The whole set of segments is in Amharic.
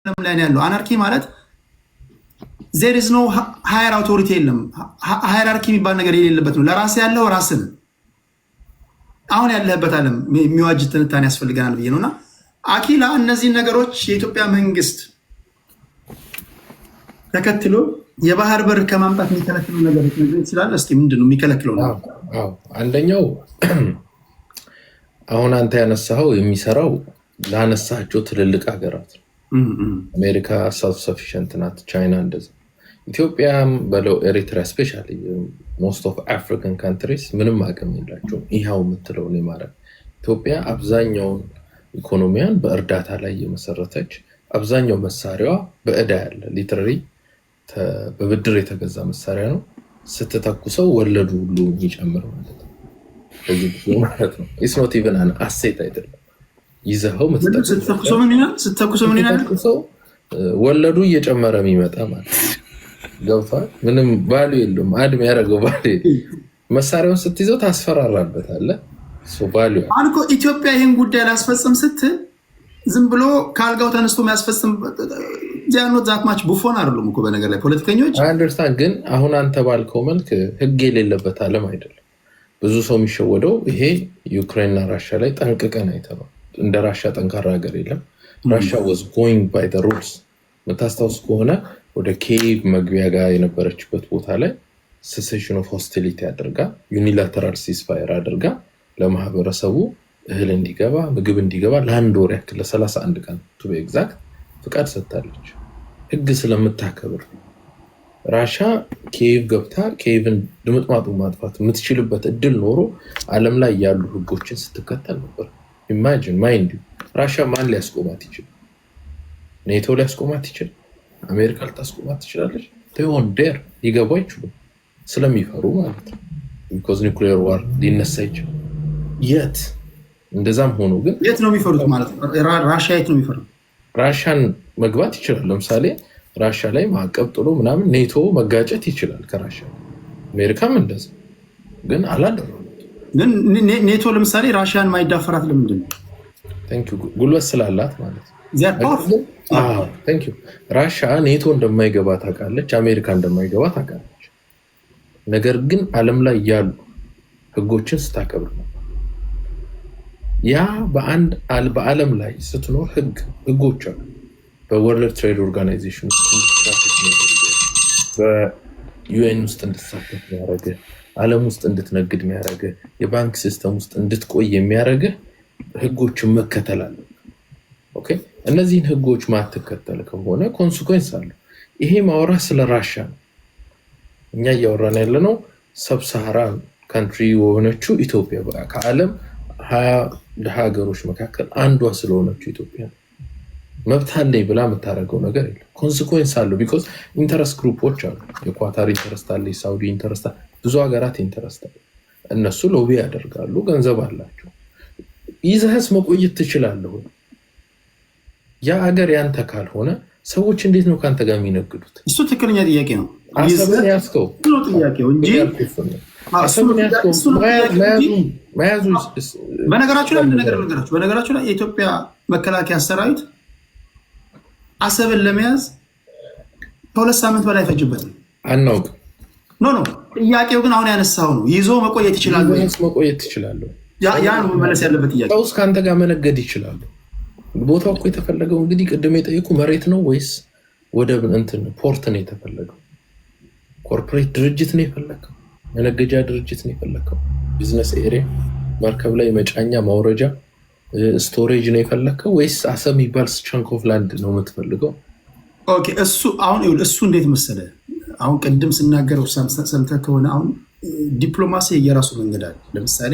ላይ ያለው አናርኪ ማለት there is no higher authority የለም። ሃይራርኪ የሚባል ነገር የሌለበት ነው። ለራስ ያለው ራስን አሁን ያለህበት ዓለም የሚዋጅ ትንታኔ ያስፈልገናል ብዬ ነውና አኪላ እነዚህ ነገሮች የኢትዮጵያ መንግስት ተከትሎ የባህር በር ከማምጣት የሚከለክሉ ነገሮች ነገር ይችላል። እስኪ ምንድነው የሚከለክለው ነው? አዎ አንደኛው አሁን አንተ ያነሳው የሚሰራው ላነሳቸው ትልልቅ ሀገራት አሜሪካ ሰልፍ ሰፊሽንት ናት፣ ቻይና እንደዛ። ኢትዮጵያም በለው ኤሪትሪያ ስፔሻሊ ሞስት ኦፍ አፍሪካን ካንትሪስ ምንም አቅም የላቸውም ይሄው የምትለው ነው ማለት። ኢትዮጵያ አብዛኛውን ኢኮኖሚያን በእርዳታ ላይ የመሰረተች አብዛኛው መሳሪያዋ በእዳ ያለ ሊትራሊ በብድር የተገዛ መሳሪያ ነው። ስትተኩሰው ወለዱ ሁሉ ይጨምር ማለት ነው። ስለዚህ ማለት ነው ኢትስ ኖት ኢቨን አን አሴት አይደለም። ይዘኸው ስትተኩሰው ምን ይላል? ስትተኩሰው ምን ይላል? ወለዱ እየጨመረ የሚመጣ ማለት ገብቷል። ምንም ቫልዩ የለውም። አድም ያደረገው ቫልዩ መሳሪያውን ስትይዘው ታስፈራራበታለህ። ሶ ቫልዩ አንኮ ኢትዮጵያ ይሄን ጉዳይ ላስፈጽም ስትል ዝም ብሎ ካልጋው ተነስቶ የሚያስፈጽም ጃኖ ዛትማች ቡፎን አይደሉም እኮ በነገር ላይ ፖለቲከኞች አንደርስታንድ። ግን አሁን አንተ ባልከው መልክ ህግ የሌለበት ዓለም አይደለም። ብዙ ሰው የሚሸወደው ይሄ ዩክሬንና ራሽያ ላይ ጠንቅቀን አይተነው። እንደ ራሽያ ጠንካራ ሀገር የለም። ራሽያ was going by the rules። መታስታውስ ከሆነ ወደ ኬቭ መግቢያ ጋር የነበረችበት ቦታ ላይ cessation of hostility አድርጋ ዩኒላተራል ሲስፋየር አድርጋ ለማህበረሰቡ እህል እንዲገባ ምግብ እንዲገባ ለአንድ ወር ያክል ለ31 ቀን to be exact ፍቃድ ሰጥታለች። ህግ ስለምታከብር ራሽያ ኬቭ ገብታ ኬቭን ድምጥማጡ ማጥፋት የምትችልበት እድል ኖሮ ዓለም ላይ ያሉ ህጎችን ስትከተል ነበር። ኢማጂን ማይንድ ራሽያ ማን ሊያስቆማት ይችላል? ኔቶ ሊያስቆማት ይችላል? አሜሪካ ልታስቆማት ትችላለች? ተይሆን ዴር ሊገቡ አይችሉም ስለሚፈሩ ማለት ነው። because nuclear war ሊነሳ ይችላል። የት እንደዛም ሆኖ ግን የት ነው የሚፈሩት ማለት ነው? ራሽያ የት ነው የሚፈሩት? ራሽያን መግባት ይችላል። ለምሳሌ ራሽያ ላይ ማዕቀብ ጥሎ ምናምን ኔቶ መጋጨት ይችላል ከራሽያ። አሜሪካም እንደዛ ግን አላደረጉም። ግን ኔቶ ለምሳሌ ራሽያን ማይዳፈራት ለምንድን ነው? ታንክ ዩ ጉልበት ስላላት ማለት ነው። ታንክ ዩ ራሽያ ኔቶ እንደማይገባ ታውቃለች፣ አሜሪካ እንደማይገባ ታውቃለች። ነገር ግን ዓለም ላይ ያሉ ህጎችን ስታከብር ነው። ያ በዓለም ላይ ስትኖር ህጎች አሉ። በወርልድ ትሬድ ኦርጋናይዜሽን በዩኤን ውስጥ እንድትሳተፍ የሚያደርግ ዓለም ውስጥ እንድትነግድ የሚያደርግ የባንክ ሲስተም ውስጥ እንድትቆይ የሚያደርግ ህጎችን መከተል አለ። ኦኬ እነዚህን ህጎች ማትከተል ከሆነ ኮንሲኩዌንስ አለ። ይሄ ማውራ ስለ ራሽያ ነው። እኛ እያወራን ያለነው ሰብሳሃራን ካንትሪ የሆነችው ኢትዮጵያ ከዓለም 20 ሀገሮች መካከል አንዷ ስለሆነችው ኢትዮጵያ መብት አለኝ ብላ የምታደርገው ነገር የለም። ኮንሲኩዌንስ አለው። ቢኮዝ ኢንተረስት ግሩፖች አሉ። የኳታር ኢንተረስት አለ፣ የሳውዲ ኢንተረስት አለ፣ ብዙ ሀገራት ኢንተረስት አለ። እነሱ ሎቢ ያደርጋሉ፣ ገንዘብ አላቸው። ይዘህስ መቆየት ትችላለህ። ያ ሀገር ያንተ ካልሆነ ሰዎች እንዴት ነው ካንተ ጋር የሚነግዱት? እሱ ትክክለኛ ጥያቄ ነው። አሰብን ያስከው ጥያቄው እንጂ በነገራችሁ ላይ አንድ ነገር ነገራችሁ። በነገራችሁ ላይ የኢትዮጵያ መከላከያ ሰራዊት አሰብን ለመያዝ ከ2 ሳምንት በላይ አይፈጅበትም። አናውቅም። ኖ ጥያቄው ግን አሁን ያነሳው ነው። ይዞ መቆየት ይችላል ወይ? መቆየት ይችላል። ያ ነው መመለስ ያለበት ጥያቄ። ሰውስ ካንተ ጋር መነገድ ይችላል? ቦታው እኮ የተፈለገው እንግዲህ ቅድም የጠየቁ መሬት ነው ወይስ ወደብ እንትን ፖርት ነው የተፈለገው? ኮርፖሬት ድርጅት ነው የፈለገው? መነገጃ ድርጅት ነው የፈለገው? ቢዝነስ ኤሪያ መርከብ ላይ መጫኛ ማውረጃ ስቶሬጅ ነው የፈለገው ወይስ አሰብ የሚባል ቻንክ ኦፍ ላንድ ነው የምትፈልገው? ኦኬ እሱ አሁን እሱ እንዴት መሰለ አሁን ቅድም ስናገረው ሰምተህ ከሆነ አሁን ዲፕሎማሲ የራሱ መንገድ አለ። ለምሳሌ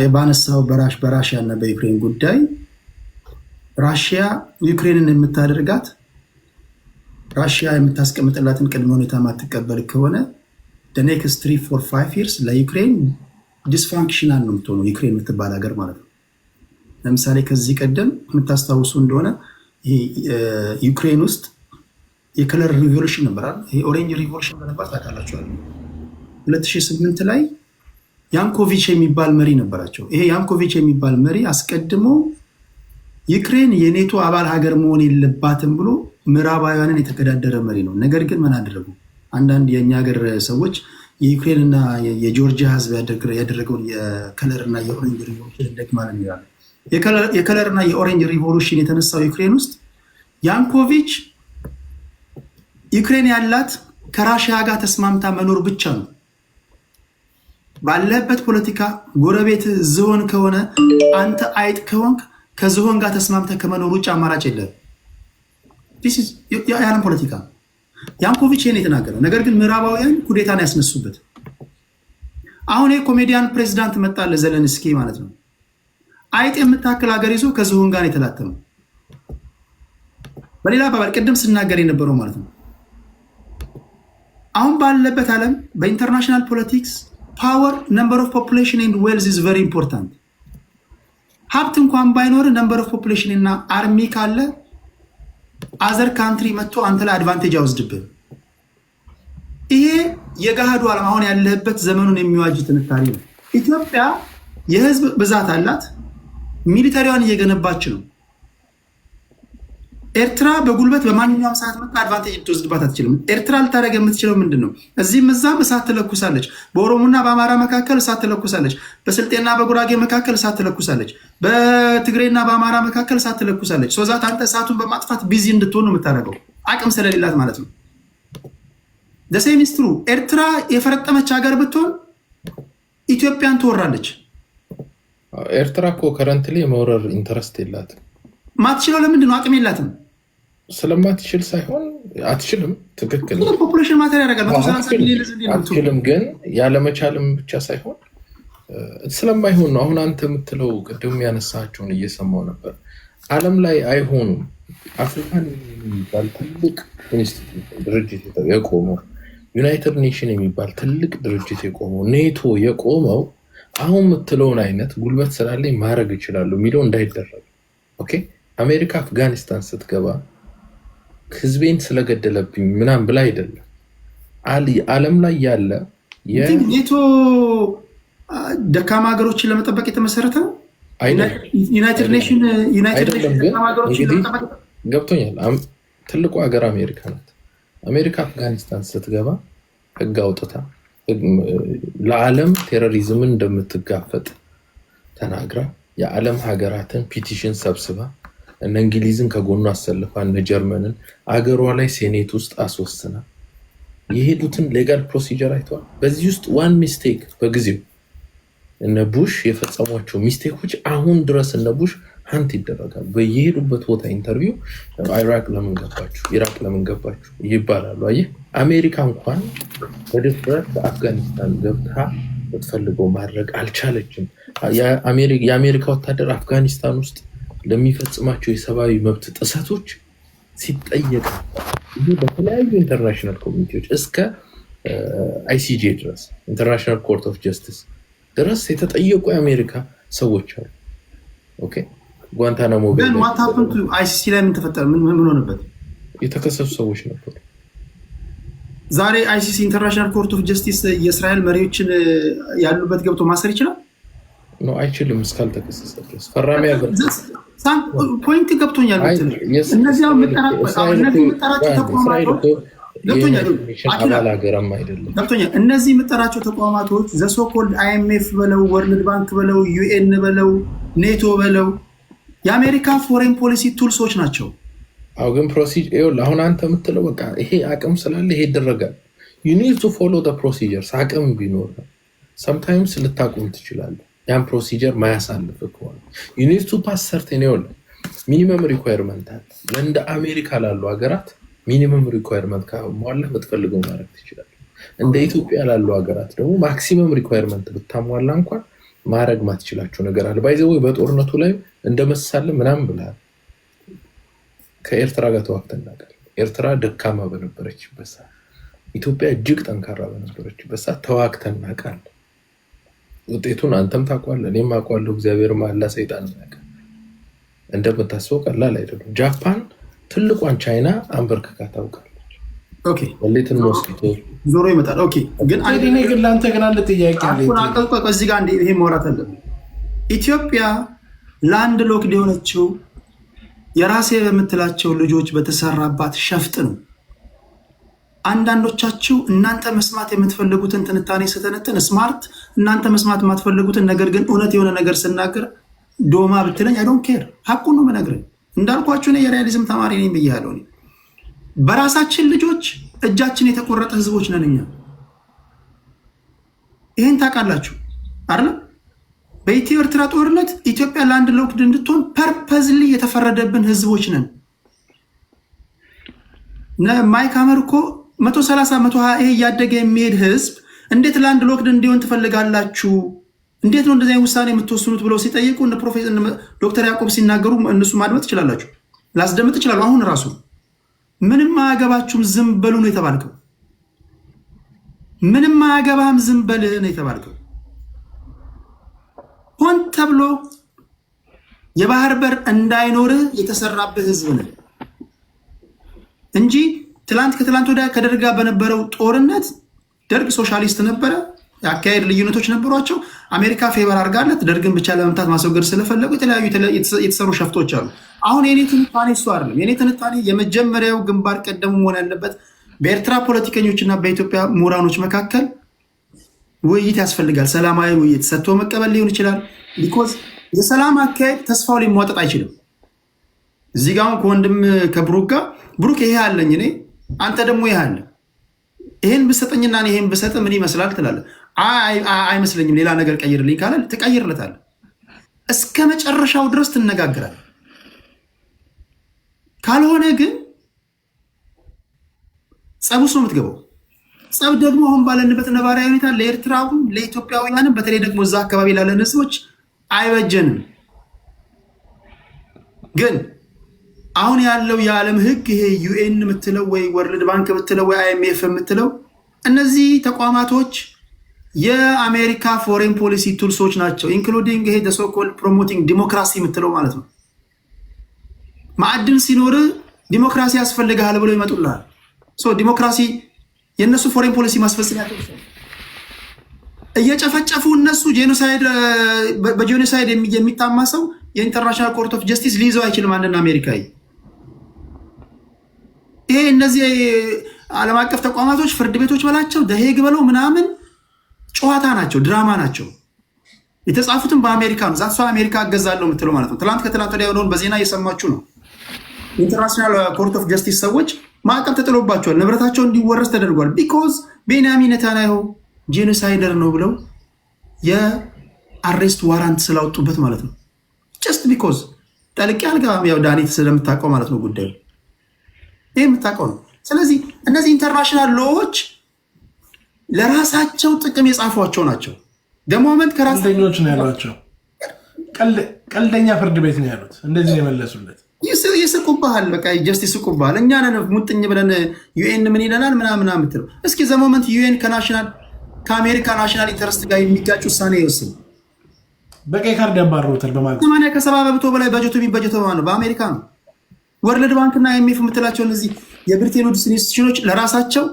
የባነሳው በራሽያ እና በዩክሬን ጉዳይ ራሽያ ዩክሬንን የምታደርጋት ራሽያ የምታስቀምጥላትን ቅድመ ሁኔታ ማትቀበል ከሆነ the next 3-4-5 years ለዩክሬን ዲስፋንክሽናል ነው የምትሆነው ዩክሬን የምትባል ሀገር ማለት ነው። ለምሳሌ ከዚህ ቀደም የምታስታውሱ እንደሆነ ዩክሬን ውስጥ የከለር ሪቮሉሽን ነበራል። ይሄ ኦሬንጅ ሪቮሉሽን ነበር ታውቃላችኋል። 2008 ላይ ያንኮቪች የሚባል መሪ ነበራቸው። ይሄ ያንኮቪች የሚባል መሪ አስቀድሞ ዩክሬን የኔቶ አባል ሀገር መሆን የለባትም ብሎ ምዕራባውያንን የተገዳደረ መሪ ነው። ነገር ግን ምን አደረጉ? አንዳንድ የእኛ ሀገር ሰዎች የዩክሬንና የጆርጂያ ህዝብ ያደረገውን የከለርና የኦሬንጅ ሪቮሉሽን እንደግማለን ይላሉ። የከለርና የኦሬንጅ ሪቮሉሽን የተነሳው ዩክሬን ውስጥ ያንኮቪች ዩክሬን ያላት ከራሽያ ጋር ተስማምታ መኖር ብቻ ነው። ባለበት ፖለቲካ ጎረቤት ዝሆን ከሆነ አንተ አይጥ ከሆንክ ከዝሆን ጋር ተስማምተ ከመኖር ውጭ አማራጭ የለም። የዓለም ፖለቲካ ያንኮቪች ይህን የተናገረ። ነገር ግን ምዕራባውያን ኩዴታን ያስነሱበት። አሁን ኮሜዲያን ፕሬዚዳንት መጣለ ዘለንስኪ ማለት ነው። አይጥ የምታክል ሀገር ይዞ ከዝሆን ጋር የተላተመው። በሌላ አባባል ቅድም ስናገር የነበረው ማለት ነው። አሁን ባለበት ዓለም በኢንተርናሽናል ፖለቲክስ ፓወር ነምበር ኦፍ ፖፑሌሽን ኤንድ ዌልዝ ኢዝ ቨሪ ኢምፖርታንት። ሀብት እንኳን ባይኖር ነምበር ኦፍ ፖፑሌሽን እና አርሚ ካለ አዘር ካንትሪ መጥቶ አንተ ላይ አድቫንቴጅ አወስድብህ። ይሄ የገሃዱ ዓለም አሁን ያለህበት ዘመኑን የሚዋጅ ትንታኔ ነው። ኢትዮጵያ የህዝብ ብዛት አላት፣ ሚሊተሪዋን እየገነባች ነው። ኤርትራ በጉልበት በማንኛውም ሰዓት መጣ አድቫንቴጅ ልትወስድባት አትችልም። ኤርትራ ልታደርግ የምትችለው ምንድን ነው? እዚህም እዛም እሳት ትለኩሳለች። በኦሮሞና በአማራ መካከል እሳት ትለኩሳለች። በስልጤና በጉራጌ መካከል እሳት ትለኩሳለች። በትግሬና በአማራ መካከል እሳት ትለኩሳለች። ሶዛት አንተ እሳቱን በማጥፋት ቢዚ እንድትሆን ነው የምታደርገው፣ አቅም ስለሌላት ማለት ነው። ደሴሚስትሩ ኤርትራ የፈረጠመች ሀገር ብትሆን ኢትዮጵያን ትወራለች። ኤርትራ እኮ ከረንትሊ የመውረር ኢንተረስት የላትም። ማትችለው ለምንድን ነው? አቅም የላትም። ስለማትችል ሳይሆን አትችልም። ትክክል ፖፑሌሽን ማተር ያደርጋል። አትችልም፣ ግን ያለመቻልም ብቻ ሳይሆን ስለማይሆን ነው። አሁን አንተ የምትለው ቅድም ያነሳቸውን እየሰማው ነበር። ዓለም ላይ አይሆኑም። አፍሪካን የሚባል ትልቅ ኢንስቲትዩት ድርጅት የቆመው ዩናይትድ ኔሽን የሚባል ትልቅ ድርጅት የቆመው ኔቶ የቆመው አሁን የምትለውን አይነት ጉልበት ስላለኝ ማድረግ ይችላሉ የሚለው እንዳይደረግ። ኦኬ አሜሪካ አፍጋኒስታን ስትገባ ህዝቤን ስለገደለብኝ ምናምን ብላ አይደለም። ዓለም ላይ ያለ ኔቶ ደካማ ሀገሮችን ለመጠበቅ የተመሰረተ ነው። ዩናይትድ ኔሽን ገብቶኛል። ትልቁ ሀገር አሜሪካ ናት። አሜሪካ አፍጋኒስታን ስትገባ ህግ አውጥታ ለዓለም ቴሮሪዝምን እንደምትጋፈጥ ተናግራ የዓለም ሀገራትን ፒቲሽን ሰብስባ እነ እንግሊዝን ከጎኑ አሰልፋ እነ ጀርመንን አገሯ ላይ ሴኔት ውስጥ አስወስና የሄዱትን ሌጋል ፕሮሲጀር አይተዋል። በዚህ ውስጥ ዋን ሚስቴክ በጊዜው እነ ቡሽ የፈጸሟቸው ሚስቴኮች አሁን ድረስ እነ ቡሽ ሀንት ይደረጋሉ። በየሄዱበት ቦታ ኢንተርቪው ኢራቅ ለምን ገባችሁ፣ ኢራቅ ለምን ገባችሁ ይባላሉ። አየህ አሜሪካ እንኳን በድፍረት በአፍጋኒስታን ገብታ ብትፈልገው ማድረግ አልቻለችም። የአሜሪካ ወታደር አፍጋኒስታን ውስጥ ለሚፈጽማቸው የሰብአዊ መብት ጥሰቶች ሲጠየቅ ይህ በተለያዩ ኢንተርናሽናል ኮሚኒቲዎች እስከ አይሲጄ ድረስ ኢንተርናሽናል ኮርት ኦፍ ጀስቲስ ድረስ የተጠየቁ የአሜሪካ ሰዎች አሉ። ኦኬ ጓንታናሞ አይሲሲ ላይ ምን ተፈጠረ? ምን ሆነበት? የተከሰሱ ሰዎች ነበሩ። ዛሬ አይሲሲ ኢንተርናሽናል ኮርት ኦፍ ጀስቲስ የእስራኤል መሪዎችን ያሉበት ገብቶ ማሰር ይችላል? ነው አይችልም። እስካልተከሰሰ ድረስ ፈራሚ ሀገር ፖይንት ገብቶኛል። እነዚህ የምጠራቸው ተቋማቶች እነዚህ የምጠራቸው ተቋማቶች ዘሶኮልድ አይኤምኤፍ በለው ወርልድ ባንክ በለው ዩኤን በለው ኔቶ በለው የአሜሪካ ፎሬን ፖሊሲ ቱልሶች ናቸው። አሁ ግን ፕሮሲጀር አሁን አንተ የምትለው በቃ ይሄ አቅም ስላለ ይሄ ይደረጋል። ዩ ኒድ ቱ ፎሎ ዘ ፕሮሲጀርስ። አቅም ቢኖር ሰምታይምስ ልታቁም ትችላለህ። ያን ፕሮሲጀር ማያሳልፍ ከሆነ ዩ ኒድ ቱ ፓስ ሰርቴን ሚኒመም ሪኳየርመንት አለ። እንደ አሜሪካ ላሉ ሀገራት ሚኒመም ሪኳየርመንት ካሟላ ብትፈልገው ማድረግ ትችላለህ። እንደ ኢትዮጵያ ላሉ ሀገራት ደግሞ ማክሲመም ሪኳየርመንት ብታሟላ እንኳን ማድረግ ማትችላቸው ነገር አለ። ባይዘው በጦርነቱ ላይ እንደመሳለም ምናምን ብለሃል። ከኤርትራ ጋር ተዋግተን እናውቃለን። ኤርትራ ደካማ በነበረችበት ሰዓት፣ ኢትዮጵያ እጅግ ጠንካራ በነበረችበት ሰዓት ተዋግተን እናውቃለን። ውጤቱን አንተም ታውቃለህ፣ እኔም አውቃለሁ። እግዚአብሔርም አላ ሰይጣን ያውቃል። እንደምታስበው ቀላል አይደለም። ጃፓን ትልቋን ቻይና አንበርክካ ታውቃለች። ኦኬ ወሌትን ሞስኪቶ ዞሮ ይመጣል። ኦኬ ግን እኔ ግን ለአንተ ግን አንድ ጥያቄ እዚህ ጋር ይሄ ማውራት አለብን። ኢትዮጵያ ላንድ ሎክድ የሆነችው የራሴ በምትላቸው ልጆች በተሰራባት ሸፍጥ ነው። አንዳንዶቻችሁ እናንተ መስማት የምትፈልጉትን ትንታኔ ስተነትን ስማርት፣ እናንተ መስማት የማትፈልጉትን ነገር ግን እውነት የሆነ ነገር ስናገር ዶማ ብትለኝ አይ ዶንት ኬር፣ ሀቁን ነው የምነግርህ። እንዳልኳችሁ እኔ የሪያሊዝም ተማሪ ነኝ ብያለሁ። በራሳችን ልጆች እጃችን የተቆረጠ ህዝቦች ነን እኛ። ይህን ታውቃላችሁ አይደል? በኢትዮ ኤርትራ ጦርነት ኢትዮጵያ ላንድ ሎክድ እንድትሆን ፐርፐዝሊ የተፈረደብን ህዝቦች ነን። ማይክ ሐመር እኮ 130 120 ይሄ እያደገ የሚሄድ ህዝብ እንዴት ላንድ ሎክድ እንዲሆን ትፈልጋላችሁ? እንዴት ነው እንደዚህ ውሳኔ የምትወስኑት ብለው ሲጠይቁ ፕሮፌሰር ዶክተር ያዕቆብ ሲናገሩ እነሱ ማድመጥ ትችላላችሁ፣ ላስደምጥ ይችላሉ። አሁን ራሱ ምንም አያገባችሁም ዝም በሉ ነው የተባልከው። ምንም አያገባህም ዝም በል ነው የተባልከው። ሆን ተብሎ የባህር በር እንዳይኖርህ የተሰራብህ ህዝብ ነው እንጂ ከትላንት ወዲያ ከደርግ ጋር በነበረው ጦርነት ደርግ ሶሻሊስት ነበረ። የአካሄድ ልዩነቶች ነበሯቸው። አሜሪካ ፌቨር አድርጋለት ደርግን ብቻ ለመምታት ማስወገድ ስለፈለጉ የተለያዩ የተሰሩ ሸፍቶች አሉ። አሁን የኔ ትንታኔ እሱ አይደለም። የኔ ትንታኔ የመጀመሪያው ግንባር ቀደሙ መሆን ያለበት በኤርትራ ፖለቲከኞችና በኢትዮጵያ ምሁራኖች መካከል ውይይት ያስፈልጋል። ሰላማዊ ውይይት፣ ሰጥቶ መቀበል ሊሆን ይችላል። ቢኮዝ የሰላም አካሄድ ተስፋው ሊሟጠጥ አይችልም። እዚህ ጋር ከወንድም ከብሩክ ጋር ብሩክ ይሄ አለኝ እኔ፣ አንተ ደግሞ ይሄ አለ። ይሄን ብሰጠኝና ይሄን ብሰጥ ምን ይመስላል ትላለህ። አይመስለኝም፣ ሌላ ነገር ቀይርልኝ ካለ ትቀይርለታለህ። እስከ መጨረሻው ድረስ ትነጋግራለህ። ካልሆነ ግን ጸብ ውስጥ ነው የምትገባው። ጸብ ደግሞ አሁን ባለንበት ነባራዊ ሁኔታ ለኤርትራውም ለኢትዮጵያውያንም በተለይ ደግሞ እዛ አካባቢ ላለን ህዝቦች አይበጀንም። ግን አሁን ያለው የዓለም ህግ ይሄ ዩኤን የምትለው ወይ ወርልድ ባንክ የምትለው ወይ አይኤምኤፍ የምትለው እነዚህ ተቋማቶች የአሜሪካ ፎሬን ፖሊሲ ቱልሶች ናቸው። ኢንክሉዲንግ ይሄ ሶኮል ፕሮሞቲንግ ዲሞክራሲ የምትለው ማለት ነው። ማዕድን ሲኖር ዲሞክራሲ ያስፈልግሃል ብለው ይመጡልሃል። ዲሞክራሲ የእነሱ ፎሬን ፖሊሲ ማስፈጸሚያ እየጨፈጨፉ እነሱ በጄኖሳይድ የሚታማ ሰው የኢንተርናሽናል ኮርት ኦፍ ጀስቲስ ሊይዘው አይችልም። አንድና አሜሪካዊ ይሄ እነዚህ ዓለም አቀፍ ተቋማቶች ፍርድ ቤቶች በላቸው ደሄግ በለው ምናምን ጨዋታ ናቸው፣ ድራማ ናቸው። የተጻፉትም በአሜሪካ ነው። ዛሷ አሜሪካ አገዛለሁ የምትለው ማለት ነው። ከትላንት ወዲያ የሆነውን በዜና እየሰማችሁ ነው። ኢንተርናሽናል ኮርት ኦፍ ጀስቲስ ሰዎች ማዕቀብ ተጥሎባቸዋል። ንብረታቸው እንዲወረስ ተደርጓል። ቢኮዝ ቤንያሚን ኔታንያሁ ጄኖሳይደር ነው ብለው የአሬስት ዋራንት ስላወጡበት ማለት ነው። ጀስት ቢኮዝ ጠልቅ ያልጋ ያው ዳኒ ስለምታውቀው ማለት ነው ጉዳዩ ይህ የምታውቀው ነው። ስለዚህ እነዚህ ኢንተርናሽናል ሎዎች ለራሳቸው ጥቅም የጻፏቸው ናቸው። ደሞመንት ቀልደኞች ነው ያሏቸው። ቀልደኛ ፍርድ ቤት ነው ያሉት። እንደዚህ ነው የመለሱለት። ይስቁብሃል፣ በቃ ጀስት ይስቁብሃል። እኛ ነን ሙጥኝ ብለን ዩኤን ምን ይለናል ምናምን ምትለው። እስኪ ዘሞመንት ዩኤን ከአሜሪካ ናሽናል ኢንተረስት ጋር የሚጋጭ ውሳኔ ይወስን በቀይ ካርድ ያባረሩታል በማለት 80% በላይ በጀቱ የሚበጀተው ነው በአሜሪካ ነው። ወርልድ ባንክና አይኤምኤፍ የምትላቸው እነዚህ የብሪቴን ውድስ ኢንስቲትዩሽኖች ለራሳቸው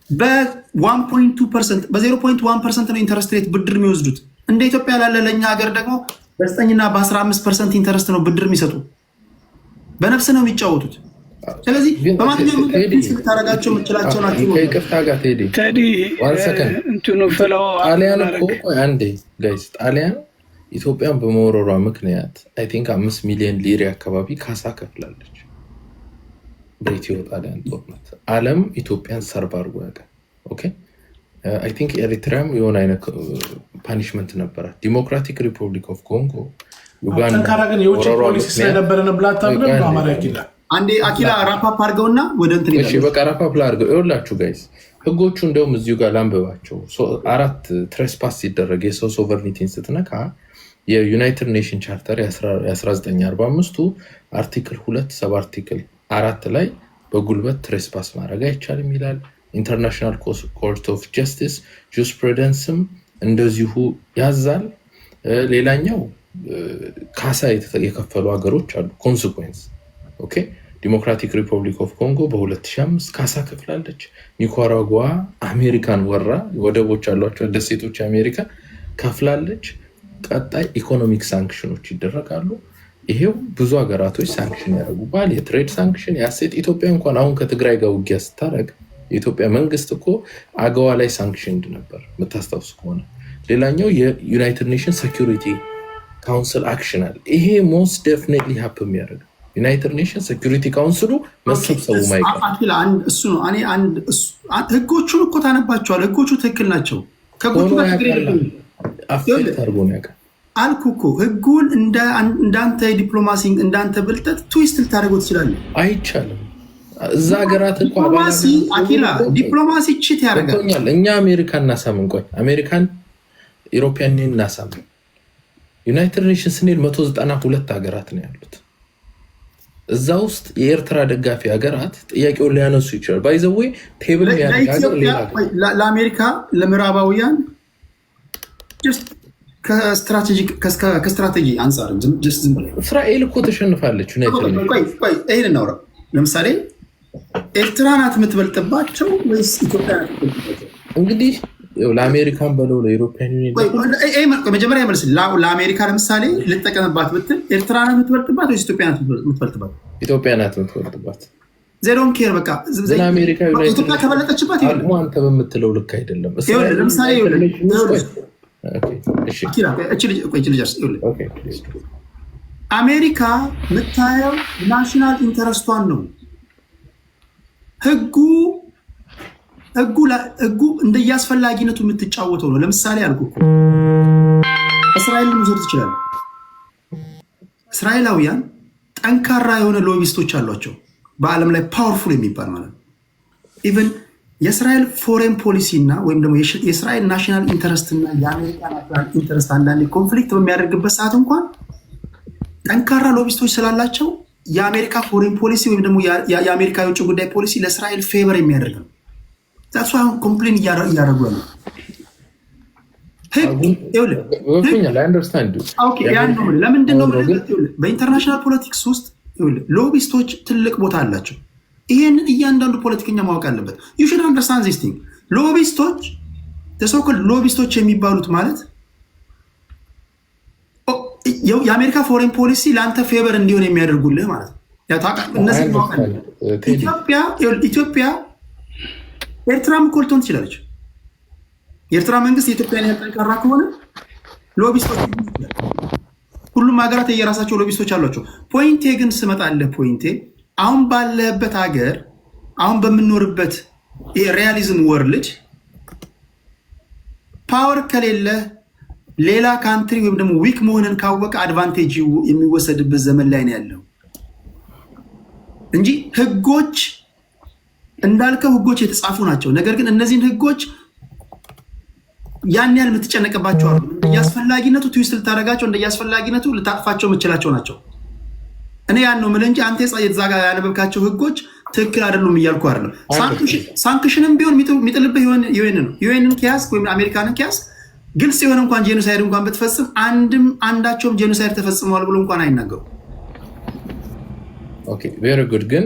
በ1.2% በ0.1% ነው ኢንተረስት ሬት ብድር የሚወስዱት። እንደ ኢትዮጵያ ላለ ለእኛ ሀገር ደግሞ በ9 እና በ15% ኢንተረስት ነው ብድር የሚሰጡ። በነፍስ ነው የሚጫወቱት። ስለዚህ በማንኛውም ታረጋቸው የምችላቸው ናቸው። ይቅርታ ጋር ቴዲ ጣሊያን ኢትዮጵያን በመወረሯ ምክንያት አይ ቲንክ 5 ሚሊዮን ሊሬ አካባቢ ካሳ ከፍላለች በኢትዮ ጣሊያን ጦርነት። ዓለም ኢትዮጵያን ሰርቭ አድርጎ ያውቃል። ኦኬ አይ ቲንክ ኤሪትሪያም የሆነ አይነት ፓኒሽመንት ነበራት። ዲሞክራቲክ ሪፐብሊክ ኦፍ ኮንጎ፣ ዩጋንዳ የውጭ ፖሊሲ ስለነበረ ብላታ ብለ በአማራ ኪላ አንዴ አኪላ ራፓፕ አድርገውና ወደ እንትን ይላል። በቃ ራፓፕ ላድርገው። ይኸውላችሁ ጋይስ ህጎቹ እንደውም እዚሁ ጋር ላንብባቸው። 4 ትሬስፓስ ሲደረግ የሰው ሶቨርኒቲን ስትነካ የዩናይትድ ኔሽን ቻርተር የ1945ቱ አርቲክል 2 ሰብ አርቲክል 4 ላይ በጉልበት ትሬስፓስ ማድረግ አይቻልም ይላል። ኢንተርናሽናል ኮርት ኦፍ ጀስቲስ ጁስፕሩደንስም እንደዚሁ ያዛል። ሌላኛው ካሳ የከፈሉ ሀገሮች አሉ። ኮንሲኩዌንስ ኦኬ ዲሞክራቲክ ሪፐብሊክ ኦፍ ኮንጎ በ2005 ካሳ ከፍላለች። ኒካራጓ አሜሪካን ወራ ወደቦች አሏቸው ደሴቶች አሜሪካ ከፍላለች። ቀጣይ ኢኮኖሚክ ሳንክሽኖች ይደረጋሉ። ይሄው ብዙ ሀገራቶች ሳንክሽን ያደርጉባል። የትሬድ ሳንክሽን የአሴት ኢትዮጵያ እንኳን አሁን ከትግራይ ጋር ውጊያ ስታደርግ የኢትዮጵያ መንግስት እኮ አገዋ ላይ ሳንክሽንድ ነበር የምታስታውስ ከሆነ። ሌላኛው የዩናይትድ ኔሽንስ ሴኩሪቲ ካውንስል አክሽን አለ። ይሄ ሞስት ዴፊኒትሊ ሀፕ የሚያደርግ ዩናይትድ ኔሽንስ ሴኩሪቲ ካውንስሉ መሰብሰቡ ማይቀር እሱ ነው። ህጎቹን እኮ ታነባቸዋል። ህጎቹ ትክክል ናቸው። ከህጎቹ ጋር አፌክት አድርጎ ነው ያውቃል አልኩ እኮ ህጉን እንዳንተ ዲፕሎማሲ እንዳንተ ብልጠት ትዊስት ልታደርገው ትችላለህ። አይቻልም። እዛ ሀገራት ዲፕሎማሲ ችት ያደርጋል። እኛ አሜሪካን እናሳምን፣ ቆይ አሜሪካን ኢሮፒያን እናሳምን። ዩናይትድ ኔሽንስ ስንሄድ 192 ሀገራት ነው ያሉት። እዛ ውስጥ የኤርትራ ደጋፊ ሀገራት ጥያቄውን ሊያነሱ ይችላል። ባይዘዌ ቴብል ለአሜሪካ ለምዕራባውያን ከስትራቴጂ አንጻር እስራኤል እኮ ተሸንፋለች። ይህን እናውራ። ለምሳሌ ኤርትራ ናት የምትበልጥባቸው ወይስ ኢትዮጵያ ናት የምትበልጥባቸው? እንግዲህ ለአሜሪካን በለው ለኢሮፒያን መጀመሪያ መልስ። ለአሜሪካ ለምሳሌ ልጠቀምባት ብትል ኤርትራ ናት የምትበልጥባት ወይስ ኢትዮጵያ ናት የምትበልጥባት? ኢትዮጵያ ናት የምትበልጥባት። ዜሮን ኬር በቃ ኢትዮጵያ ከበለጠችባት አንተ በምትለው ልክ አይደለም። ለምሳሌ አሜሪካ የምታየው ናሽናል ኢንተረስቷን ነው። ህጉ እንደየአስፈላጊነቱ የምትጫወተው ነው። ለምሳሌ አልኩ እኮ እስራኤልን መውሰድ ትችላለህ። እስራኤላውያን ጠንካራ የሆነ ሎቢስቶች አሏቸው፣ በዓለም ላይ ፓወርፉል የሚባል ማለት ነው። ኢቨን የእስራኤል ፎሬን ፖሊሲ እና ወይም ደግሞ የእስራኤል ናሽናል ኢንተረስት እና የአሜሪካ ናሽናል ኢንተረስት አንዳንዴ ኮንፍሊክት በሚያደርግበት ሰዓት እንኳን ጠንካራ ሎቢስቶች ስላላቸው የአሜሪካ ፎሬን ፖሊሲ ወይም ደግሞ የአሜሪካ የውጭ ጉዳይ ፖሊሲ ለእስራኤል ፌቨር የሚያደርግ ነው። ዛሱ አሁን ኮምፕሌን እያደረጉ ነው። ለምንድነው በኢንተርናሽናል ፖለቲክስ ውስጥ ሎቢስቶች ትልቅ ቦታ አላቸው። ይሄንን እያንዳንዱ ፖለቲከኛ ማወቅ አለበት። ዩ ሹድ አንደርስታንድ ዚስ ቲንግ። ሎቢስቶች ተሶኮል ሎቢስቶች የሚባሉት ማለት የአሜሪካ ፎሬን ፖሊሲ ለአንተ ፌቨር እንዲሆን የሚያደርጉልህ ማለት ነው። እነዚህ ማወቅ አለበት። ኢትዮጵያ ኤርትራም እኮ ልትሆን ትችላለች። የኤርትራ መንግስት የኢትዮጵያን ያህል ጠንካራ ከሆነ ሎቢስቶች፣ ሁሉም ሀገራት የየራሳቸው ሎቢስቶች አሏቸው። ፖይንቴ ግን ስመጣለህ ፖይንቴ አሁን ባለበት ሀገር አሁን በምንኖርበት ሪያሊዝም ወርልድ ፓወር ከሌለ ሌላ ካንትሪ ወይም ደግሞ ዊክ መሆንን ካወቀ አድቫንቴጅ የሚወሰድበት ዘመን ላይ ነው ያለው እንጂ ህጎች እንዳልከው ህጎች የተጻፉ ናቸው። ነገር ግን እነዚህን ህጎች ያን ያህል የምትጨነቅባቸው አሉ። እንደየአስፈላጊነቱ ትዊስት ልታደርጋቸው፣ እንደየአስፈላጊነቱ ልታጥፋቸው የምችላቸው ናቸው። እኔ ያን ነው የምልህ እንጂ አንተ የተዛጋ ያነበብካቸው ህጎች ትክክል አይደሉም እያልኩ አይደለም። ሳንክሽንም ቢሆን የሚጥልብህ ዩኤንን ነው። ዩኤንን ከያዝክ ወይም አሜሪካንን ከያዝክ ግልጽ የሆነ እንኳን ጄኖሳይድ እንኳን ብትፈጽም አንዳቸውም ጄኖሳይድ ተፈጽመዋል ብሎ እንኳን አይናገሩ። ኦኬ ቬሪ ጉድ። ግን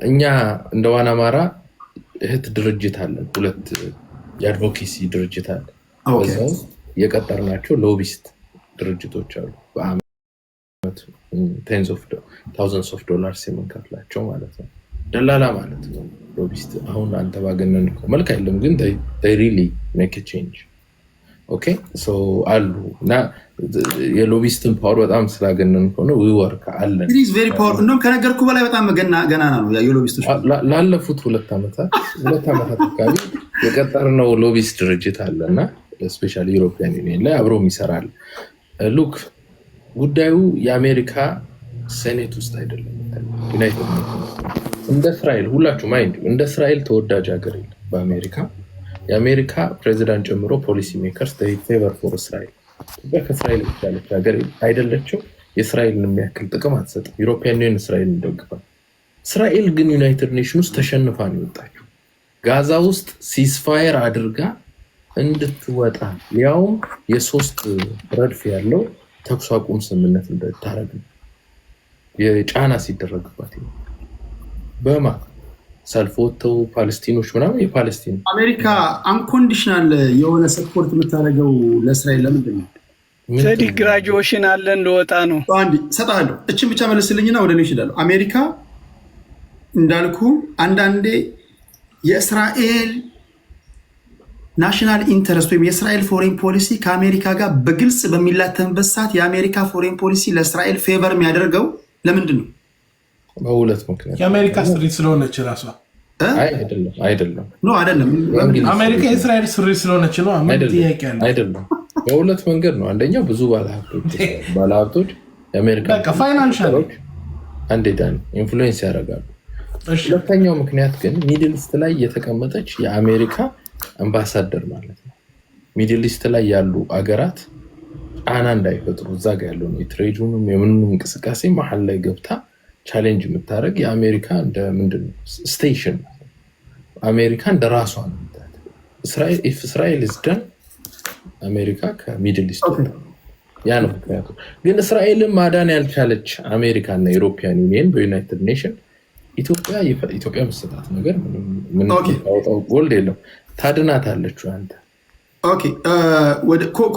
እኛ እንደ ዋና አማራ እህት ድርጅት አለን፣ ሁለት የአድቮኬሲ ድርጅት አለ። በዛው የቀጠርናቸው ሎቢስት ድርጅቶች አሉ። ቴንስ ኦፍ ታውዘንድስ ኦፍ ዶላርስ የምንከፍላቸው ማለት ነው። ደላላ ማለት ነው ሎቢስት። አሁን አንተ ባገነን መልክ አይደለም፣ ግን they really make a change። ኦኬ ሶ አሉ እና የሎቢስትን ፓወር በጣም ስላገነን ሆነ ወርክ አለን። it is very powerful። እንደውም ከነገርኩህ በላይ በጣም ገናና ነው የሎቢስቶች። ላለፉት ሁለት ዓመታት አካባቢ የቀጠርነው ሎቢስት ድርጅት አለና ስፔሻሊ ዩሮፒያን ዩኒየን ላይ አብሮም ይሰራል። ሉክ ጉዳዩ የአሜሪካ ሴኔት ውስጥ አይደለም። ዩናይትድ እንደ እስራኤል ሁላችሁ ማይንድ እንደ እስራኤል ተወዳጅ ሀገር የለም በአሜሪካ። የአሜሪካ ፕሬዚዳንት ጨምሮ ፖሊሲ ሜከርስ ፌቨር ፎር እስራኤል። ኢትዮጵያ ከእስራኤል የተሻለች ሀገር አይደለችም። የእስራኤልን የሚያክል ጥቅም አትሰጥም። ዩሮፒያን ዩኒየን እስራኤልን ይደግፋል። እስራኤል ግን ዩናይትድ ኔሽን ውስጥ ተሸንፋ ነው የወጣችው። ጋዛ ውስጥ ሲስፋየር አድርጋ እንድትወጣ ያውም የሶስት ረድፍ ያለው ተኩስ አቁም ስምምነት እንድታረግ ነው የጫና ሲደረግባት በማ ሰልፍ ወጥተው ፓለስቲኖች ምናምን የፓለስቲን አሜሪካ አንኮንዲሽናል የሆነ ሰፖርት የምታደርገው ለእስራኤል ለምንድን ነው? ቴዲ ግራጁዌሽን አለ እንደወጣ ነው። አንዴ ሰጣለሁ። እችን ብቻ መልስልኝና ወደ ነው ይችላል። አሜሪካ እንዳልኩ አንዳንዴ የእስራኤል ናሽናል ኢንተረስት ወይም የእስራኤል ፎሬን ፖሊሲ ከአሜሪካ ጋር በግልጽ በሚላተምበት ሰዓት የአሜሪካ ፎሬን ፖሊሲ ለእስራኤል ፌቨር የሚያደርገው ለምንድን ነው? በሁለት ምክንያት። የአሜሪካ ስሪት ስለሆነች ራሷ አይደለም። አሜሪካ የእስራኤል ስሪት ስለሆነች ነው። ጥያቄ ያለ አይደለም። በሁለት መንገድ ነው። አንደኛው ብዙ ባለሀብቶች የአሜሪካ ፋይናንሻሎች አንዴ ኢንፍሉዌንስ ያደርጋሉ። ሁለተኛው ምክንያት ግን ሚድል ኢስት ላይ የተቀመጠች የአሜሪካ አምባሳደር ማለት ነው። ሚድል ኢስት ላይ ያሉ አገራት ጫና እንዳይፈጥሩ እዛ ጋ ያለው የትሬዱንም የምንም እንቅስቃሴ መሀል ላይ ገብታ ቻሌንጅ የምታደርግ የአሜሪካ እንደ ምንድን ነው ስቴሽን አሜሪካ እንደ ራሷ ነው። እስራኤል ዝደን አሜሪካ ከሚድል ኢስት ያ ነው ምክንያቱ። ግን እስራኤልን ማዳን ያልቻለች አሜሪካ እና ዩሮፒያን ዩኒየን በዩናይትድ ኔሽን ኢትዮጵያ መሰጣት ነገር ምንም ጎልድ የለም። ታድናታለች አንተ። ኦኬ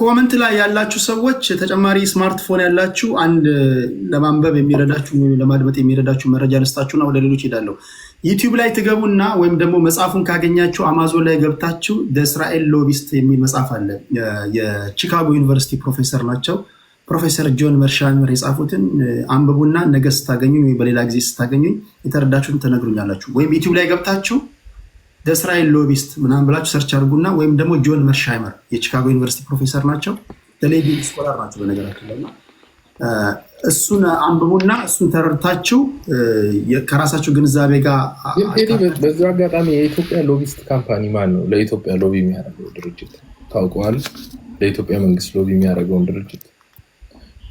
ኮመንት ላይ ያላችሁ ሰዎች ተጨማሪ ስማርትፎን ያላችሁ አንድ ለማንበብ የሚረዳችሁ ለማድመጥ የሚረዳችሁ መረጃ ልስጣችሁና ወደ ሌሎች ሄዳለሁ። ዩቲዩብ ላይ ትገቡና ወይም ደግሞ መጽሐፉን ካገኛችሁ አማዞን ላይ ገብታችሁ እስራኤል ሎቢስት የሚል መጽሐፍ አለ። የቺካጎ ዩኒቨርሲቲ ፕሮፌሰር ናቸው። ፕሮፌሰር ጆን መርሻመር የጻፉትን አንብቡና ነገ ስታገኙኝ ወይ በሌላ ጊዜ ስታገኙኝ የተረዳችሁን ተነግሩኛላችሁ። ወይም ዩቲዩብ ላይ ገብታችሁ እስራኤል ሎቢስት ምናምን ብላችሁ ሰርች አድርጉና ወይም ደግሞ ጆን መርሻመር የቺካጎ ዩኒቨርሲቲ ፕሮፌሰር ናቸው። ሌዲ ስኮላር ናቸው በነገራችን ላይ። እሱን አንብቡና እሱን ተረድታችሁ ከራሳችሁ ግንዛቤ ጋር በዚ አጋጣሚ የኢትዮጵያ ሎቢስት ካምፓኒ ማን ነው? ለኢትዮጵያ ሎቢ የሚያደርገው ድርጅት ታውቀዋል? ለኢትዮጵያ መንግስት ሎቢ የሚያደርገውን ድርጅት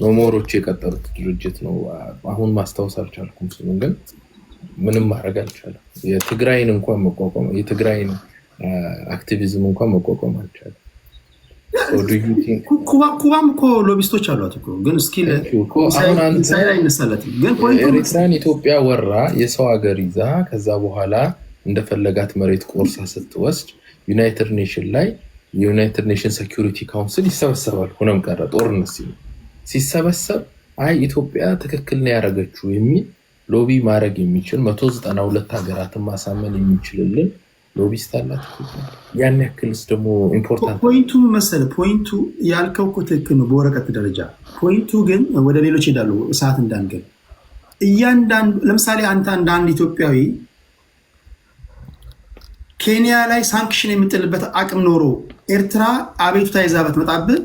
ኖሞሮች የቀጠሩት ድርጅት ነው። አሁን ማስታወስ አልቻልኩም ስሙን፣ ግን ምንም ማድረግ አልቻለም። የትግራይን እንኳን መቋቋም የትግራይን አክቲቪዝም እንኳን መቋቋም አልቻለም። ኩባም እኮ ሎቢስቶች አሏት እኮ ግን እስኪ ኤርትራን ኢትዮጵያ ወራ የሰው ሀገር ይዛ ከዛ በኋላ እንደፈለጋት መሬት ቆርሳ ስትወስድ ዩናይትድ ኔሽን ላይ የዩናይትድ ኔሽን ሴኩሪቲ ካውንስል ይሰበሰባል። ሆነም ቀረ ጦርነት ሲሰበሰብ አይ ኢትዮጵያ ትክክል ነው ያደረገችው የሚል ሎቢ ማድረግ የሚችል 192 ሀገራትን ማሳመን የሚችልልን ሎቢስት አላት። ያን ያክልስ ደግሞ ኢምፖርታንት ፖይንቱ መሰለ። ፖይንቱ ያልከው እኮ ትክክል ነው በወረቀት ደረጃ። ፖይንቱ ግን ወደ ሌሎች ሄዳሉ እሳት እንዳንገል እያንዳንዱ ለምሳሌ አንተ አንድ ኢትዮጵያዊ ኬንያ ላይ ሳንክሽን የምጥልበት አቅም ኖሮ ኤርትራ አቤቱታ ይዛ ብትመጣብህ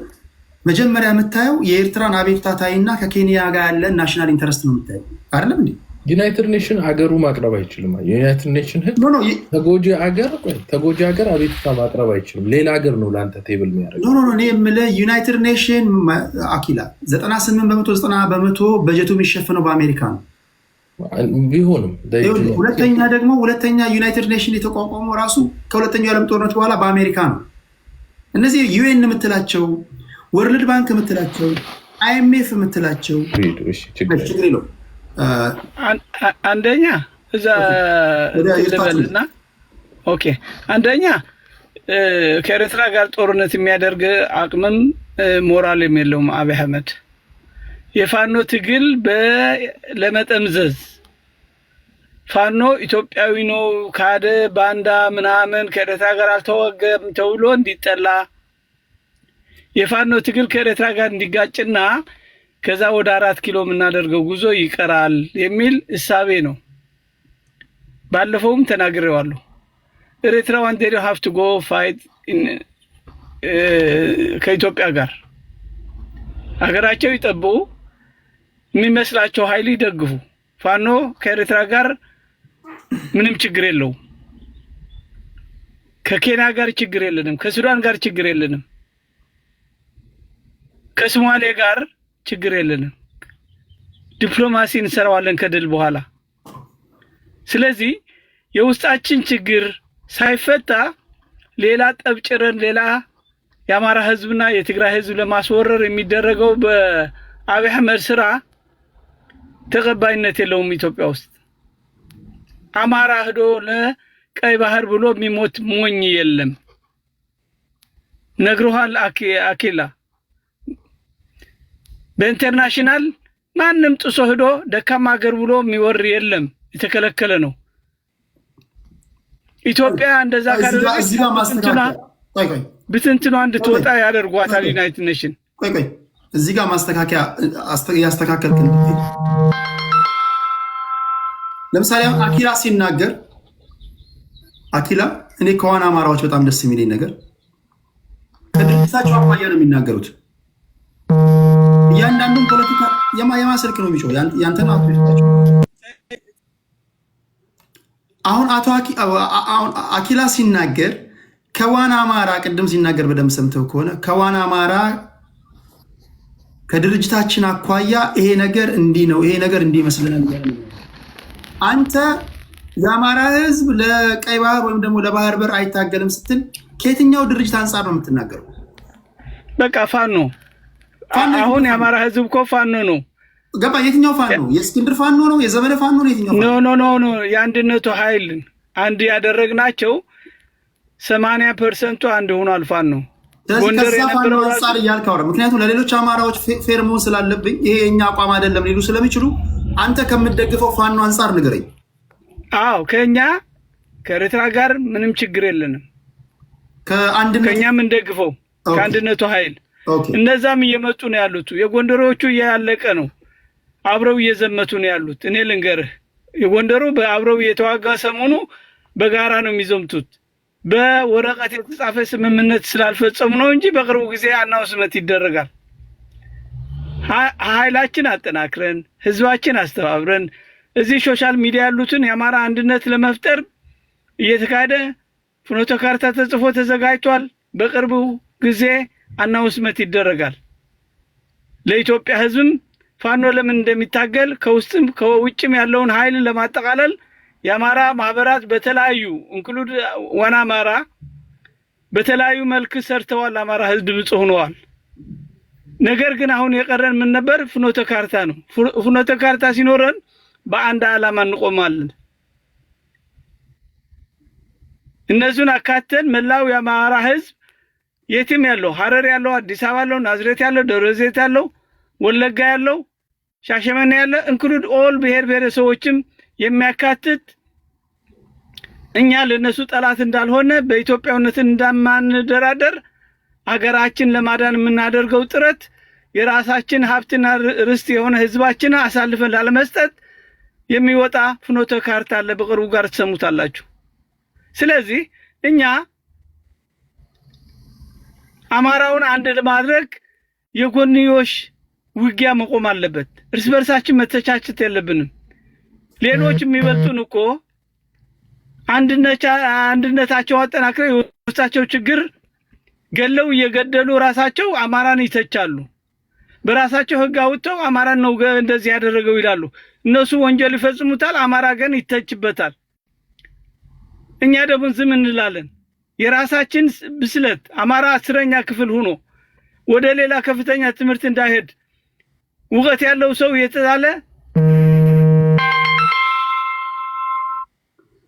መጀመሪያ የምታየው የኤርትራን አቤቱታ ታይና ከኬንያ ጋር ያለ ናሽናል ኢንተረስት ነው የምታየው አይደለም እንዴ? ዩናይትድ ኔሽን አገሩ ማቅረብ አይችልም። ዩናይትድ ኔሽን ህግ ተጎጂ ሀገር አቤቱታ ማቅረብ አይችልም። ሌላ ሀገር ነው ለአንተ ቴብል የሚያደርገው። እኔ የምልህ ዩናይትድ ኔሽን አኪላ 98% በጀቱ የሚሸፍነው በአሜሪካ ነው። ቢሆንም ሁለተኛ ዩናይትድ ኔሽን የተቋቋመው ራሱ ከሁለተኛው የዓለም ጦርነት በኋላ በአሜሪካ ነው። እነዚህ ዩኤን የምትላቸው ወርልድ ባንክ የምትላቸው አይኤምኤፍ የምትላቸው ችግር የለውም። አንደኛ እዛ ልበልና ኦኬ፣ አንደኛ ከኤርትራ ጋር ጦርነት የሚያደርግ አቅምም ሞራልም የለውም አብይ አህመድ። የፋኖ ትግል ለመጠምዘዝ ፋኖ ኢትዮጵያዊ ነው ካደ ባንዳ ምናምን ከኤርትራ ጋር አልተዋገም ተብሎ እንዲጠላ የፋኖ ትግል ከኤርትራ ጋር እንዲጋጭና ከዛ ወደ 4 ኪሎ የምናደርገው ጉዞ ይቀራል የሚል እሳቤ ነው። ባለፈውም ተናግሬዋለሁ። ኤርትራ ዋን ዴይ ሃቭ ቱ ጎ ፋይት ከኢትዮጵያ ጋር ሀገራቸው ይጠብቁ፣ የሚመስላቸው ኃይል ይደግፉ። ፋኖ ከኤርትራ ጋር ምንም ችግር የለውም። ከኬንያ ጋር ችግር የለንም። ከሱዳን ጋር ችግር የለንም። ከሶማሌ ጋር ችግር የለንም። ዲፕሎማሲ እንሰራዋለን ከድል በኋላ። ስለዚህ የውስጣችን ችግር ሳይፈታ ሌላ ጠብጭረን ሌላ የአማራ ህዝብና የትግራይ ህዝብ ለማስወረር የሚደረገው በአብይ አህመድ ስራ ተቀባይነት የለውም። ኢትዮጵያ ውስጥ አማራ ሄዶ ለቀይ ባህር ብሎ የሚሞት ሞኝ የለም። ነግሮሃል አኪላ በኢንተርናሽናል ማንም ጥሶ ሄዶ ደካማ ሀገር ብሎ የሚወር የለም፣ የተከለከለ ነው። ኢትዮጵያ እንደዛ ካደረገች ብትንትኗ እንድትወጣ ያደርጓታል ዩናይትድ ኔሽን። ቆይ እዚህ ጋር ማስተካከያ ያስተካከልክ። ለምሳሌ አኪላ ሲናገር አኪላ እኔ ከዋና አማራዎች በጣም ደስ የሚለኝ ነገር ከድርጅታቸው አኳያ ነው የሚናገሩት። እያንዳንዱን ፖለቲካ የማስልክ ነው የሚጮህ ያንተን አሁን አኪላ ሲናገር ከዋና አማራ ቅድም ሲናገር በደንብ ሰምተው ከሆነ ከዋና አማራ ከድርጅታችን አኳያ ይሄ ነገር እንዲህ ነው፣ ይሄ ነገር እንዲህ ይመስልናል። አንተ የአማራ ህዝብ ለቀይ ባህር ወይም ደግሞ ለባህር በር አይታገልም ስትል ከየትኛው ድርጅት አንጻር ነው የምትናገረው? በቃ ፋኖ አሁን የአማራ ህዝብ እኮ ፋኖ ነው። ገባ? የትኛው ፋኖ? የእስክንድር ፋኖ ነው? የዘመነ ፋኖ ነው? የትኛው ፋኖ? ኖ የአንድነቱ ኃይልን አንድ ያደረግናቸው 80% አንድ ሆኗል ፋኖ። ጎንደር የነበረው አንጻር እያልካው ምክንያቱም ለሌሎች አማራዎች ፌር መሆን ስላለብኝ ይሄ የኛ አቋም አይደለም ሊሉ ስለሚችሉ አንተ ከምትደግፈው ፋኖ አንጻር ንገረኝ። አዎ ከኛ ከኤርትራ ጋር ምንም ችግር የለንም። ከኛ የምንደግፈው ከአንድነቱ ኃይል እነዛም እየመጡ ነው ያሉት። የጎንደሮቹ እያለቀ ነው፣ አብረው እየዘመቱ ነው ያሉት። እኔ ልንገርህ የጎንደሩ በአብረው እየተዋጋ ሰሞኑ በጋራ ነው የሚዘምቱት። በወረቀት የተጻፈ ስምምነት ስላልፈጸሙ ነው እንጂ በቅርቡ ጊዜ አናውንስመንት ይደረጋል። ኃይላችን አጠናክረን ህዝባችን አስተባብረን እዚህ ሶሻል ሚዲያ ያሉትን የአማራ አንድነት ለመፍጠር እየተካሄደ ፍኖተ ካርታ ተጽፎ ተዘጋጅቷል። በቅርቡ ጊዜ አናውንስመንት ይደረጋል። ለኢትዮጵያ ህዝብም ፋኖ ለምን እንደሚታገል ከውስጥም ከውጭም ያለውን ኃይል ለማጠቃለል የአማራ ማህበራት በተለያዩ እንክሉድ ዋና አማራ በተለያዩ መልክ ሰርተዋል። አማራ ህዝብ ድምጽ ሆነዋል። ነገር ግን አሁን የቀረን ምን ነበር? ፍኖተ ካርታ ነው። ፍኖተ ካርታ ሲኖረን በአንድ ዓላማ እንቆማለን። እነዚህን አካተን መላው የአማራ ህዝብ የትም ያለው ሐረር ያለው፣ አዲስ አበባ ያለው፣ ናዝሬት ያለው፣ ደብረ ዘይት ያለው፣ ወለጋ ያለው፣ ሻሸመኔ ያለው እንክሉድ ኦል ብሔር ብሔረሰቦችም የሚያካትት እኛ ለነሱ ጠላት እንዳልሆነ በኢትዮጵያዊነት እንደማንደራደር ሀገራችን ለማዳን የምናደርገው ጥረት የራሳችን ሀብትና ርስት የሆነ ህዝባችን አሳልፈን ላለመስጠት የሚወጣ ፍኖተ ካርታ አለ። በቅርቡ ጋር ተሰሙታላችሁ። ስለዚህ እኛ አማራውን አንድ ለማድረግ የጎንዮሽ ውጊያ መቆም አለበት። እርስ በርሳችን መተቻቸት የለብንም። ሌሎች የሚበልጡን እኮ አንድነታቸው አጠናክረው የውስጣቸው ችግር ገለው እየገደሉ ራሳቸው አማራን ይተቻሉ። በራሳቸው ህግ አውጥተው አማራን ነው እንደዚህ ያደረገው ይላሉ። እነሱ ወንጀል ይፈጽሙታል፣ አማራ ግን ይተችበታል። እኛ ደግሞ ዝም እንላለን። የራሳችን ብስለት አማራ 10ኛ ክፍል ሆኖ ወደ ሌላ ከፍተኛ ትምህርት እንዳይሄድ ውቀት ያለው ሰው የተዛለ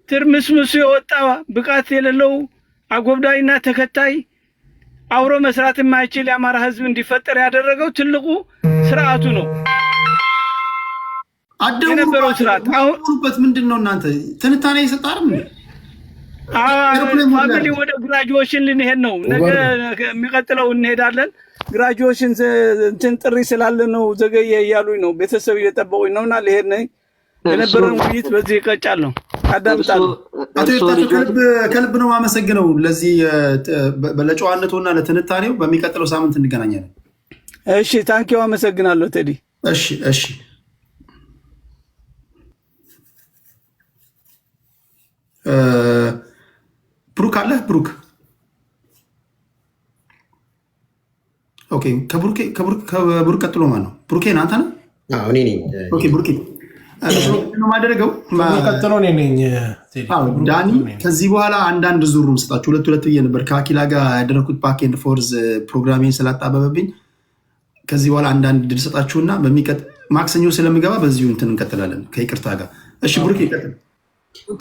ትርምስምሱ የወጣ ብቃት የሌለው አጎብዳይና ተከታይ አውሮ መስራት የማይችል የአማራ ህዝብ እንዲፈጠር ያደረገው ትልቁ ስርዓቱ ነው። የነበረው ስርዓት አሁንበት ምንድነው? እናንተ ትንታኔ ይሰጣል። ፋሚሊ ወደ ግራጁዌሽን ልንሄድ ነው። ነገ የሚቀጥለው እንሄዳለን። ግራጁዌሽን እንትን ጥሪ ስላለ ነው ዘገየ እያሉኝ ነው። ቤተሰብ እየጠበቁኝ ነውና ልሄድ ነኝ። የነበረን ውይይት በዚህ ይቀጫል ነው። አዳምጣለሁ። አቶ ይታቸው ከልብ ነው የማመሰግነው ለዚህ ለጨዋነቱና ለትንታኔው። በሚቀጥለው ሳምንት እንገናኛለን። እሺ ታንኪው፣ አመሰግናለሁ ቴዲ። እሺ ብሩክ አለ። ብሩክ ኦኬ። ከብሩክ ቀጥሎ ማን ነው? ብሩኬ ነው አንተ ነህ? እኔ ነኝ። ኦኬ ብሩኬ ነው ማደረገው። ቀጥሎ እኔ ነኝ። ዳኒ ከዚህ በኋላ አንዳንድ ዙር ምስጣችሁ ሁለት ብዬ ነበር ከአኪላ ጋር ያደረኩት ባክ ኤንድ ፎርዝ ፕሮግራሜን ስላጣበበብኝ ከዚህ በኋላ አንዳንድ ድል ሰጣችሁና ማክሰኞ ስለምገባ በዚሁ እንትን እንቀጥላለን ከይቅርታ ጋር። እሺ ብሩክ ይቀጥል።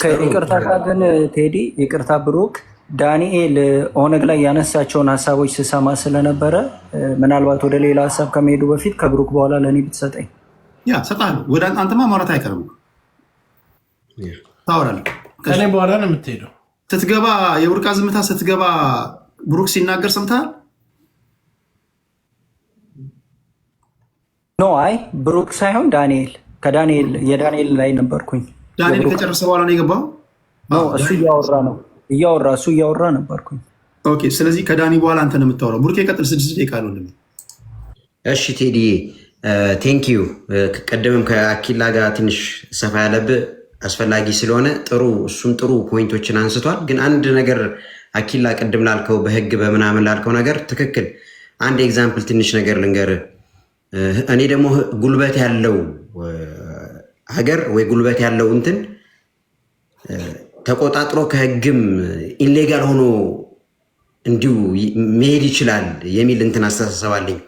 ከይቅርታ ጋር ግን ቴዲ ይቅርታ ብሩክ ዳንኤል ኦነግ ላይ ያነሳቸውን ሀሳቦች ስሰማ ስለነበረ ምናልባት ወደ ሌላ ሀሳብ ከመሄዱ በፊት ከብሩክ በኋላ ለእኔ ብትሰጠኝ። ያ ሰጣለሁ። ወደ አንተማ ማውራት አይቀርም፣ ታወራለህ። ከኔ በኋላ ነው የምትሄደው። ስትገባ የቡርቃ ዝምታ ስትገባ ብሩክ ሲናገር ሰምተሃል? ኖ አይ ብሩክ ሳይሆን ዳንኤል፣ ከዳንኤል የዳንኤል ላይ ነበርኩኝ። ዳንኤል ከጨረሰ በኋላ ነው የገባው? እሱ እያወራ ነው እሱ እያወራ ነበርኩኝ። ኦኬ፣ ስለዚህ ከዳኒ በኋላ አንተ ነው የምታወራው። ቡርኬ ቀጥል። 6 ደቂቃ ነው እንደምን። እሺ ቴዲዬ ቴንኪዩ። ቀደምም ከአኪላ ጋር ትንሽ ሰፋ ያለብህ አስፈላጊ ስለሆነ እሱም ጥሩ ፖይንቶችን አንስቷል። ግን አንድ ነገር አኪላ ቅድም ላልከው በህግ በምናምን ላልከው ነገር ትክክል። አንድ ኤግዛምፕል ትንሽ ነገር ልንገር። እኔ ደግሞ ጉልበት ያለው ሀገር ወይ ጉልበት ያለው እንትን ተቆጣጥሮ ከህግም ኢሌጋል ሆኖ እንዲሁ መሄድ ይችላል የሚል እንትን አስተሳሰባለኝ።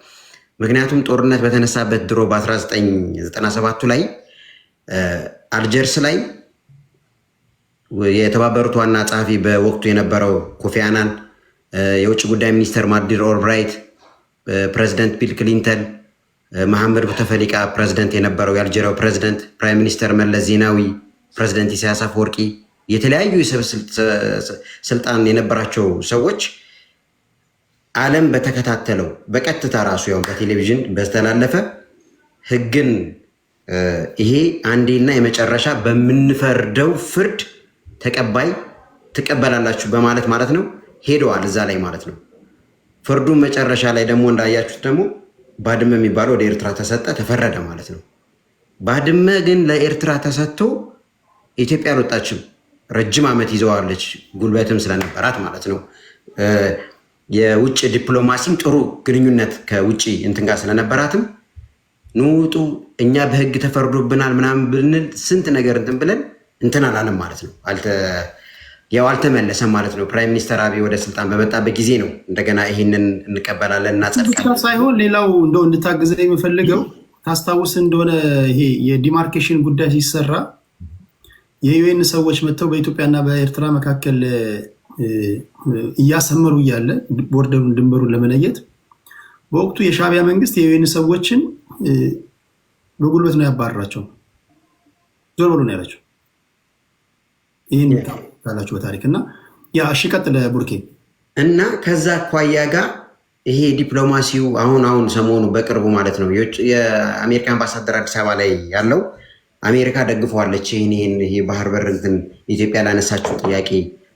ምክንያቱም ጦርነት በተነሳበት ድሮ በ1997 ላይ አልጀርስ ላይ የተባበሩት ዋና ጸሐፊ በወቅቱ የነበረው ኮፊ አናን፣ የውጭ ጉዳይ ሚኒስተር ማዲር ኦልብራይት፣ ፕሬዚደንት ቢል ክሊንተን፣ መሐመድ ቡተፈሊቃ ፕሬዚደንት የነበረው የአልጄሪያው ፕሬዚደንት፣ ፕራይም ሚኒስተር መለስ ዜናዊ፣ ፕሬዚደንት ኢሳያስ አፈወርቂ፣ የተለያዩ ስልጣን የነበራቸው ሰዎች ዓለም በተከታተለው በቀጥታ ራሱ ያው በቴሌቪዥን በተላለፈ ህግን ይሄ አንዴና የመጨረሻ በምንፈርደው ፍርድ ትቀበላላችሁ በማለት ማለት ነው ሄደዋል እዛ ላይ ማለት ነው። ፍርዱ መጨረሻ ላይ ደግሞ እንዳያችሁት ደግሞ ባድመ የሚባለው ወደ ኤርትራ ተሰጠ፣ ተፈረደ ማለት ነው። ባድመ ግን ለኤርትራ ተሰጥቶ ኢትዮጵያ አልወጣችም። ረጅም ዓመት ይዘዋለች፣ ጉልበትም ስለነበራት ማለት ነው። የውጭ ዲፕሎማሲም ጥሩ ግንኙነት ከውጭ እንትን ጋር ስለነበራትም ንውጡ እኛ በህግ ተፈርዶብናል ምናምን ብንል ስንት ነገር እንትን ብለን እንትን አላለም ማለት ነው። ያው አልተመለሰም ማለት ነው። ፕራይም ሚኒስተር አብይ ወደ ስልጣን በመጣበት ጊዜ ነው እንደገና ይህንን እንቀበላለን እናጸድቃለን ሳይሆን ሌላው እንደው እንድታግዘ የምፈልገው ታስታውስ እንደሆነ ይሄ የዲማርኬሽን ጉዳይ ሲሰራ የዩኤን ሰዎች መጥተው በኢትዮጵያና በኤርትራ መካከል እያሰመሩ እያለ ቦርደሩን ድንበሩን ለመለየት በወቅቱ የሻዕቢያ መንግስት የዩኤን ሰዎችን በጉልበት ነው ያባረራቸው። ዞር በሉ ነው ያላቸው። ይህን ካላችሁ በታሪክ እና ያ እሺ ቀጥለ ቡርኬ። እና ከዛ አኳያ ጋር ይሄ ዲፕሎማሲው አሁን ሰሞኑ በቅርቡ ማለት ነው የአሜሪካ አምባሳደር አዲስ አበባ ላይ ያለው አሜሪካ ደግፈዋለች ይህን ባህር በር እንትን ኢትዮጵያ ላነሳችው ጥያቄ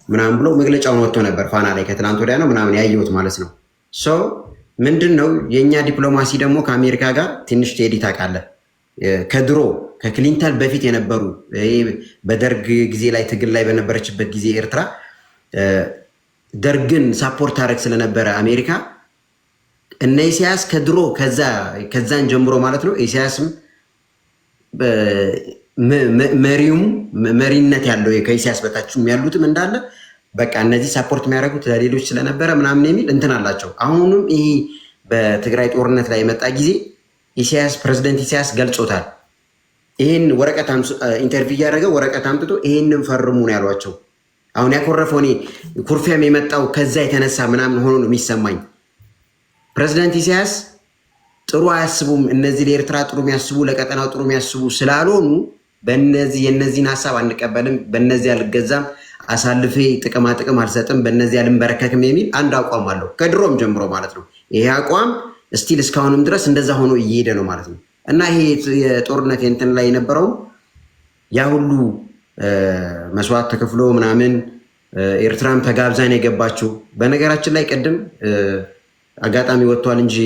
ምናምን ብሎ መግለጫውን ወጥቶ ነበር ፋና ላይ ከትናንት ወዲያ ነው ምናምን ያየሁት ማለት ነው። ምንድን ነው የእኛ ዲፕሎማሲ ደግሞ ከአሜሪካ ጋር ትንሽ ቴዲ ታውቃለህ፣ ከድሮ ከክሊንተን በፊት የነበሩ በደርግ ጊዜ ላይ ትግል ላይ በነበረችበት ጊዜ ኤርትራ ደርግን ሳፖርት አደረግ ስለነበረ አሜሪካ እነ ኢሳያስ ከድሮ ከዛን ጀምሮ ማለት ነው ኢሳያስም መሪውም መሪነት ያለው ከኢሳያስ በታችም ያሉትም እንዳለ በቃ እነዚህ ሳፖርት የሚያደርጉት ለሌሎች ስለነበረ ምናምን የሚል እንትን አላቸው። አሁንም ይሄ በትግራይ ጦርነት ላይ የመጣ ጊዜ ፕሬዚደንት ኢሳያስ ገልጾታል። ይህን ወረቀት ኢንተርቪው እያደረገ ወረቀት አምጥቶ ይህንን ፈርሙ ነው ያሏቸው። አሁን ያኮረፈው እኔ ኩርፊያም የመጣው ከዛ የተነሳ ምናምን ሆኖ ነው የሚሰማኝ። ፕሬዚደንት ኢሳያስ ጥሩ አያስቡም፣ እነዚህ ለኤርትራ ጥሩ የሚያስቡ ለቀጠናው ጥሩ የሚያስቡ ስላልሆኑ የነዚህን ሀሳብ አንቀበልም፣ በነዚህ አልገዛም፣ አሳልፌ ጥቅም አልሰጥም፣ በነዚህ አልንበረከክም የሚል አንድ አቋም አለው ከድሮም ጀምሮ ማለት ነው። ይሄ አቋም እስቲል እስካሁንም ድረስ እንደዛ ሆኖ እየሄደ ነው ማለት ነው። እና ይሄ የጦርነት እንትን ላይ የነበረው ያ ሁሉ መስዋዕት ተከፍሎ ምናምን ኤርትራም ተጋብዛን የገባችው በነገራችን ላይ ቅድም አጋጣሚ ወጥቷል እንጂ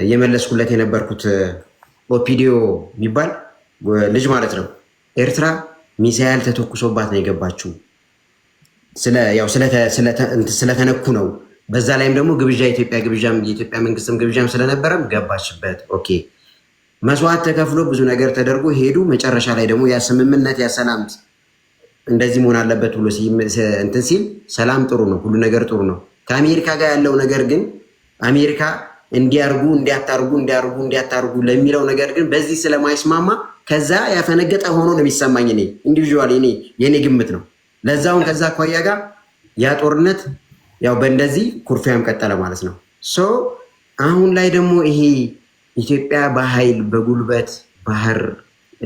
የመለስኩለት የነበርኩት ኦፒዲዮ የሚባል ልጅ ማለት ነው። ኤርትራ ሚሳኤል ተተኩሶባት ነው የገባችው ስለተነኩ ነው። በዛ ላይም ደግሞ ግብዣ የኢትዮጵያ መንግስትም ግብዣም ስለነበረም ገባችበት። ኦኬ መስዋዕት ተከፍሎ ብዙ ነገር ተደርጎ ሄዱ። መጨረሻ ላይ ደግሞ ያ ስምምነት ያ ሰላም እንደዚህ መሆን አለበት ብሎ እንትን ሲል ሰላም ጥሩ ነው፣ ሁሉ ነገር ጥሩ ነው። ከአሜሪካ ጋር ያለው ነገር ግን አሜሪካ እንዲያርጉ እንዲያታርጉ ለሚለው ነገር ግን በዚህ ስለማይስማማ ከዛ ያፈነገጠ ሆኖ ነው የሚሰማኝ። እኔ ኢንዲቪዥዋል የኔ ግምት ነው። ለዛውን ከዛ አኳያ ጋር ያ ጦርነት ያው በእንደዚህ ኩርፊያም ቀጠለ ማለት ነው። ሶ አሁን ላይ ደግሞ ይሄ ኢትዮጵያ በኃይል በጉልበት ባህር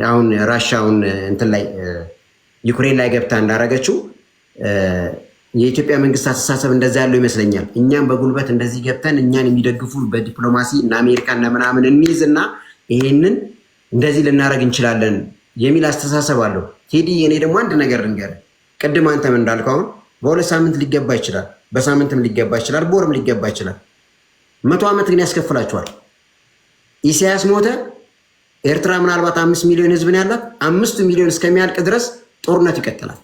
አሁን ራሻውን እንትን ላይ ዩክሬን ላይ ገብታ እንዳረገችው የኢትዮጵያ መንግስት አስተሳሰብ እንደዛ ያለው ይመስለኛል። እኛም በጉልበት እንደዚህ ገብተን እኛን የሚደግፉ በዲፕሎማሲ እና አሜሪካ እና ምናምን እንይዝና ይሄንን እንደዚህ ልናደርግ እንችላለን የሚል አስተሳሰብ አለው ቴዲ። እኔ ደግሞ አንድ ነገር ልንገርህ፣ ቅድም አንተም እንዳልከው አሁን በ2 ሳምንት ሊገባ ይችላል፣ በሳምንትም ሊገባ ይችላል፣ በወርም ሊገባ ይችላል። 100 ዓመት ግን ያስከፍላቸዋል። ኢሳያስ ሞተ፣ ኤርትራ ምናልባት 5 ሚሊዮን ህዝብ ነው ያላት። 5 ሚሊዮን እስከሚያልቅ ድረስ ጦርነት ይቀጥላል።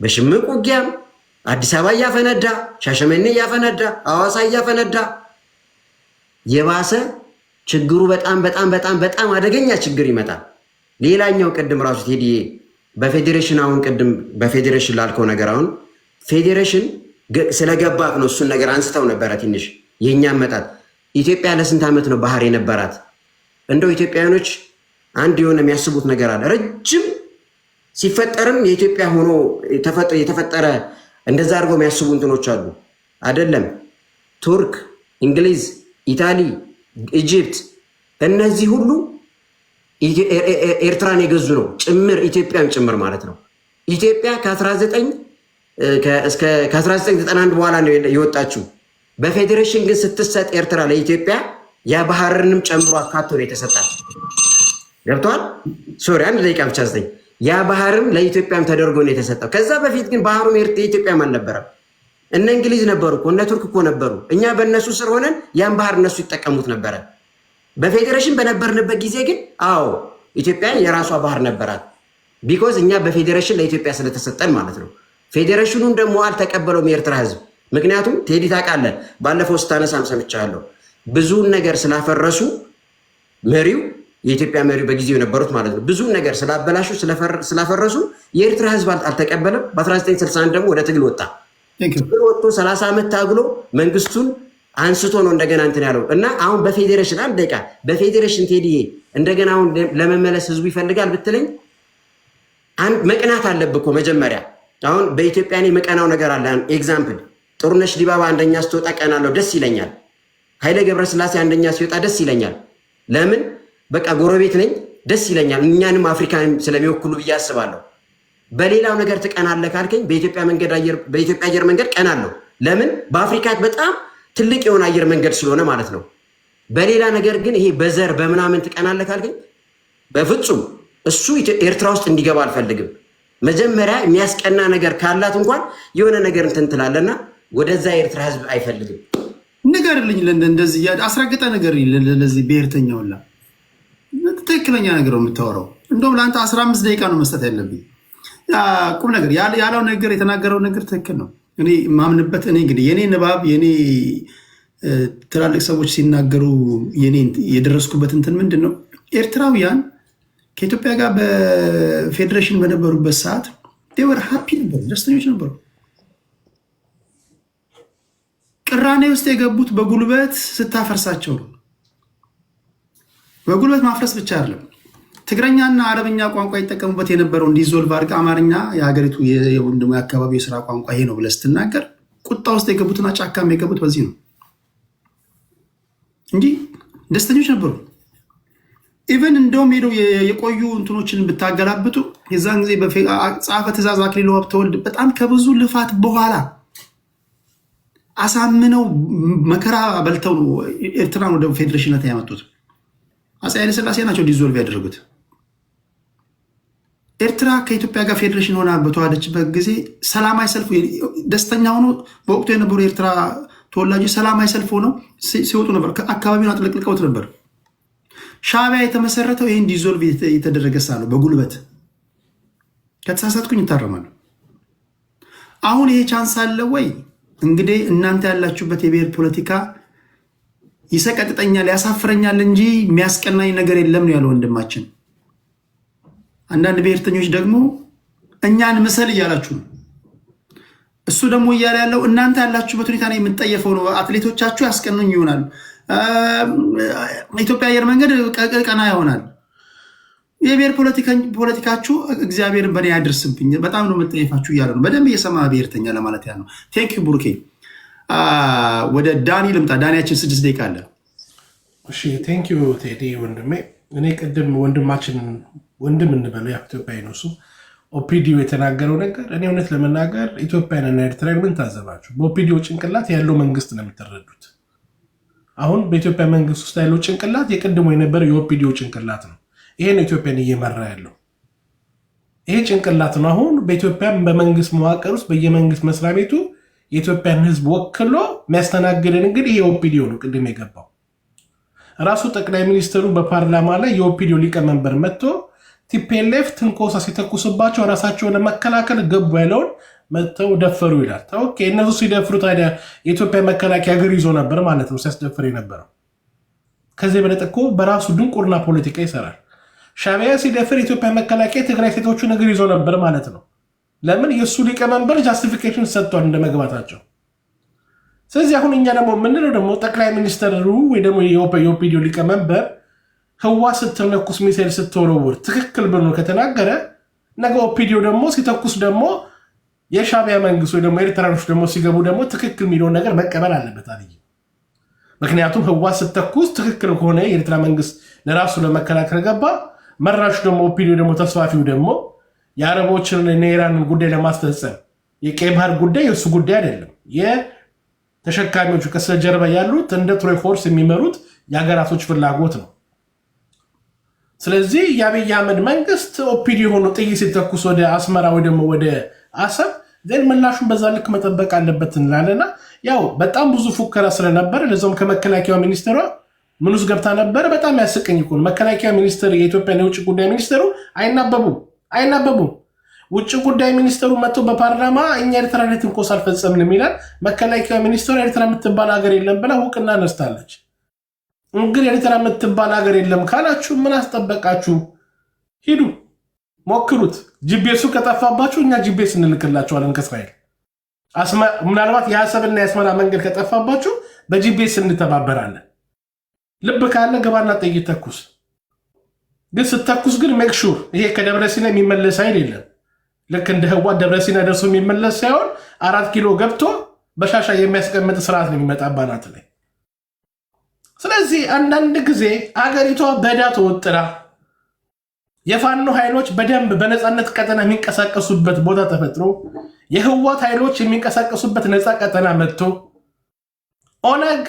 በሽምቅ ውጊያም አዲስ አበባ እያፈነዳ፣ ሻሸመኔ እያፈነዳ፣ ሐዋሳ እያፈነዳ የባሰ ችግሩ በጣም በጣም በጣም በጣም አደገኛ ችግር ይመጣል። ሌላኛው ቅድም ራሱ ቴዲ በፌዴሬሽን አሁን ቅድም በፌዴሬሽን ላልከው ነገር አሁን ፌዴሬሽን ስለገባት ነው እሱን ነገር አንስተው ነበረ ትንሽ የእኛም መጣት። ኢትዮጵያ ለስንት ዓመት ነው ባህር የነበራት? እንደው ኢትዮጵያውያኖች አንድ የሆነ የሚያስቡት ነገር አለ። ረጅም ሲፈጠርም የኢትዮጵያ ሆኖ የተፈጠረ እንደዛ አድርገው የሚያስቡ እንትኖች አሉ አይደለም። ቱርክ፣ እንግሊዝ፣ ኢታሊ፣ ኢጅፕት እነዚህ ሁሉ ኤርትራን የገዙ ነው ጭምር ኢትዮጵያን ጭምር ማለት ነው። ኢትዮጵያ ከ1991 በኋላ ነው የወጣችው። በፌዴሬሽን ግን ስትሰጥ ኤርትራ ለኢትዮጵያ የባህርንም ጨምሮ አካቶ ነው የተሰጣት። ገብቷል? ሶሪ አንድ ደቂቃ ብቻ ስጠኝ። ያ ባህርም ለኢትዮጵያም ተደርጎ ነው የተሰጠው። ከዛ በፊት ግን ባህሩም የኢትዮጵያም አልነበረም። እነ እንግሊዝ ነበሩ እኮ እነ ቱርክ እኮ ነበሩ። እኛ በእነሱ ስር ሆነን ያን ባህር እነሱ ይጠቀሙት ነበረ። በፌዴሬሽን በነበርንበት ጊዜ ግን አዎ ኢትዮጵያ የራሷ ባህር ነበራት። ቢኮዝ እኛ በፌዴሬሽን ለኢትዮጵያ ስለተሰጠን ማለት ነው። ፌዴሬሽኑን ደግሞ አልተቀበለውም የኤርትራ ህዝብ። ምክንያቱም ቴዲ ታውቃለህ፣ ባለፈው ስታነሳም ሰምቻለሁ። ብዙውን ነገር ስላፈረሱ መሪው የኢትዮጵያ መሪው በጊዜው የነበሩት ማለት ነው ብዙውን ነገር ስላበላሹ ስላፈረሱ የኤርትራ ህዝብ አልተቀበለም። በ1961 ደግሞ ወደ ትግል ወጣ። ትግል ወጥቶ 30 ዓመት ታግሎ መንግስቱን አንስቶ ነው እንደገና እንትን ያለው እና አሁን በፌዴሬሽን አንድ ደቂቃ በፌዴሬሽን ቴዲ እንደገና አሁን ለመመለስ ህዝቡ ይፈልጋል ብትለኝ መቅናት አለብህ እኮ መጀመሪያ። አሁን በኢትዮጵያ እኔ መቀናው ነገር አለ። ኤግዛምፕል ጥሩነሽ ዲባባ አንደኛ ስትወጣ ቀናለሁ፣ ደስ ይለኛል። ኃይሌ ገብረስላሴ አንደኛ ሲወጣ ደስ ይለኛል። ለምን? በቃ ጎረቤት ነኝ፣ ደስ ይለኛል። እኛንም አፍሪካን ስለሚወክሉ ብዬ አስባለሁ። በሌላው ነገር ትቀናለህ ካልከኝ በኢትዮጵያ አየር መንገድ ቀናለሁ። ለምን? በአፍሪካ በጣም ትልቅ የሆነ አየር መንገድ ስለሆነ ማለት ነው። በሌላ ነገር ግን ይሄ በዘር በምናምን ትቀናለህ ካልከኝ በፍጹም እሱ ኤርትራ ውስጥ እንዲገባ አልፈልግም። መጀመሪያ የሚያስቀና ነገር ካላት እንኳን የሆነ ነገር እንትን ትላለና ወደዛ የኤርትራ ህዝብ አይፈልግም። ንገርልኝ፣ እንደዚህ አስረግጠ ነገር ለዚህ ብሔርተኛውላ ትክክለኛ ነገር ነው የምታወራው። እንደውም ለአንተ 15 ደቂቃ ነው መስጠት ያለብኝ። ቁም ነገር ያለው ነገር የተናገረው ነገር ትክክል ነው። እኔ ማምንበት እኔ እንግዲህ የኔ ንባብ የኔ ትላልቅ ሰዎች ሲናገሩ የኔ የደረስኩበት እንትን ምንድን ነው፣ ኤርትራውያን ከኢትዮጵያ ጋር በፌዴሬሽን በነበሩበት ሰዓት ወር ሃፒ ነበሩ፣ ደስተኞች ነበሩ። ቅራኔ ውስጥ የገቡት በጉልበት ስታፈርሳቸው ነው። በጉልበት ማፍረስ ብቻ አይደለም፣ ትግረኛና አረብኛ ቋንቋ ይጠቀሙበት የነበረው እንዲዞልቭ አድርገህ አማርኛ የሀገሪቱ የወንድሞ የአካባቢ የስራ ቋንቋ ይሄ ነው ብለህ ስትናገር ቁጣ ውስጥ የገቡትና ጫካም የገቡት በዚህ ነው እንጂ ደስተኞች ነበሩ። ኢቨን እንደውም ሄደው የቆዩ እንትኖችን ብታገላብጡ የዛን ጊዜ ጸሐፌ ትእዛዝ አክሊሉ ሀብተወልድ በጣም ከብዙ ልፋት በኋላ አሳምነው መከራ በልተው ነው ኤርትራን ወደ ፌዴሬሽንነት ያመጡት። አፄ ኃይለ ሥላሴ ናቸው ዲዞልቭ ያደረጉት። ኤርትራ ከኢትዮጵያ ጋር ፌዴሬሽን ሆና በተዋሃደችበት ጊዜ ሰላማዊ ሰልፍ ደስተኛ ሆኖ በወቅቱ የነበሩ የኤርትራ ተወላጆች ሰላማዊ ሰልፍ ሆነው ሲወጡ ነበር። አካባቢውን አጥለቅልቀውት ነበር። ሻዕቢያ የተመሰረተው ይህን ዲዞልቭ የተደረገ ሳ ነው በጉልበት። ከተሳሳትኩኝ ይታረማሉ። አሁን ይሄ ቻንስ አለ ወይ? እንግዲህ እናንተ ያላችሁበት የብሔር ፖለቲካ ይሰቀጥጠኛል፣ ያሳፍረኛል እንጂ የሚያስቀናኝ ነገር የለም ነው ያለው ወንድማችን። አንዳንድ ብሔርተኞች ደግሞ እኛን ምሰል እያላችሁ ነው። እሱ ደግሞ እያለ ያለው እናንተ ያላችሁበት ሁኔታ ነው የምትጠየፈው ነው። አትሌቶቻችሁ ያስቀኑኝ ይሆናል፣ ኢትዮጵያ አየር መንገድ ቀና ይሆናል። የብሔር ፖለቲካችሁ እግዚአብሔርን በእኔ ያድርስብኝ በጣም ነው የምጠየፋችሁ እያለ ነው። በደንብ እየሰማ ብሔርተኛ ለማለት ያለው። ቴንክ ዩ ቡርኬ። ወደ ዳኒ ልምጣ። ዳኒያችን 6 ደቂቃ አለ። እሺ ቴንክ ዩ ቴዲ ወንድሜ። እኔ ቅድም ወንድማችን ወንድም እንበለው ኢትዮጵያዊ ነው እሱ ኦፒዲዮ የተናገረው ነገር እኔ እውነት ለመናገር ኢትዮጵያንና ኤርትራን ምን ታዘባችሁ? በኦፒዲዮ ጭንቅላት ያለው መንግስት ነው የምትረዱት። አሁን በኢትዮጵያ መንግስት ውስጥ ያለው ጭንቅላት የቀድሞ የነበረ የኦፒዲዮ ጭንቅላት ነው። ይሄ ነው ኢትዮጵያን እየመራ ያለው ይሄ ጭንቅላት ነው። አሁን በኢትዮጵያ በመንግስት መዋቅር ውስጥ በየመንግስት መስሪያ ቤቱ የኢትዮጵያን ህዝብ ወክሎ የሚያስተናግደን እንግዲህ ይሄ ኦፒዲዮ ነው። ቅድም የገባው ራሱ ጠቅላይ ሚኒስትሩ በፓርላማ ላይ የኦፒዲዮ ሊቀመንበር መጥቶ ቲፒኤልኤፍ ትንኮሳ ሲተኩስባቸው ራሳቸውን ለመከላከል ገቡ ያለውን መጥተው ደፈሩ ይላል። ኦኬ እነሱ ሲደፍሩ ታዲያ የኢትዮጵያ መከላከያ እግር ይዞ ነበር ማለት ነው ሲያስደፍር የነበረው። ከዚህ በለጠ እኮ በራሱ ድንቁርና ፖለቲካ ይሰራል። ሻዕቢያ ሲደፍር የኢትዮጵያ መከላከያ ትግራይ ሴቶቹን እግር ይዞ ነበር ማለት ነው። ለምን? የእሱ ሊቀመንበር ጃስቲፊኬሽን ሰጥቷል እንደመግባታቸው። ስለዚህ አሁን እኛ ደግሞ ምንለው ደግሞ ጠቅላይ ሚኒስትሩ ወይ ደግሞ የኦፒዲዮ ሊቀመንበር ህዋ ስትነኩስ ሚሳኤል ስትወረውር ትክክል ብሎ ከተናገረ ነገ ኦፒዲዮ ደግሞ ሲተኩስ ደግሞ የሻዕቢያ መንግስት ወይ ደግሞ ኤርትራኖች ደግሞ ሲገቡ ደግሞ ትክክል የሚለውን ነገር መቀበል አለበት አልይ። ምክንያቱም ህዋ ስትተኩስ ትክክል ከሆነ የኤርትራ መንግስት ለራሱ ለመከላከል ገባ፣ መራሹ ደግሞ ኦፒዲዮ ደግሞ ተስፋፊው ደግሞ የአረቦችን የኢራንን ጉዳይ ለማስፈጸም የቀይ ባህር ጉዳይ የእሱ ጉዳይ አይደለም። የተሸካሚዎቹ ከስተጀርባ ያሉት እንደ ትሮይ ፎርስ የሚመሩት የሀገራቶች ፍላጎት ነው። ስለዚህ የአብይ አህመድ መንግስት ኦፒዲዮ ሆኖ ጥይት ሲተኩስ ወደ አስመራ ወይ ደግሞ ወደ አሰብ ዘን ምላሹን በዛ ልክ መጠበቅ አለበት እንላለና ያው በጣም ብዙ ፉከራ ስለነበረ ለዛም ከመከላከያ ሚኒስትሯ ምን ውስጥ ገብታ ነበር። በጣም ያስቀኝ እኮ መከላከያ ሚኒስትር የኢትዮጵያ የውጭ ጉዳይ ሚኒስትሩ አይናበቡም። ውጭ ጉዳይ ሚኒስትሩ መጥቶ በፓርላማ እኛ ኤርትራ ላይ ትንኮሳ አልፈጸምንም ይላል። መከላከያ ሚኒስትሩ ኤርትራ የምትባል ሀገር የለም ብላ እውቅና ነስታለች። እንግዲህ ኤርትራ የምትባል ሀገር የለም ካላችሁ ምን አስጠበቃችሁ? ሂዱ ሞክሩት። ጂፒኤሱ ከጠፋባችሁ እኛ ጂፒኤስ እንልክላችኋለን ከእስራኤል። ምናልባት የአሰብና የአስመራ መንገድ ከጠፋባችሁ በጂፒኤስ እንተባበራለን። ልብ ካለ ገባና ጥይት ተኩስ። ግን ስተኩስ ግን ሜክ ሹር ይሄ ከደብረ ሲና የሚመለስ ኃይል የለም። ልክ እንደ ህወሓት ደብረ ሲና ደርሶ የሚመለስ ሳይሆን 4 ኪሎ ገብቶ በሻሻ የሚያስቀምጥ ስርዓት ነው የሚመጣባናት ላይ። ስለዚህ አንዳንድ ጊዜ አገሪቷ በዳ ተወጥራ የፋኖ ኃይሎች በደንብ በነፃነት ቀጠና የሚንቀሳቀሱበት ቦታ ተፈጥሮ የህወሓት ኃይሎች የሚንቀሳቀሱበት ነፃ ቀጠና መጥቶ ኦነግ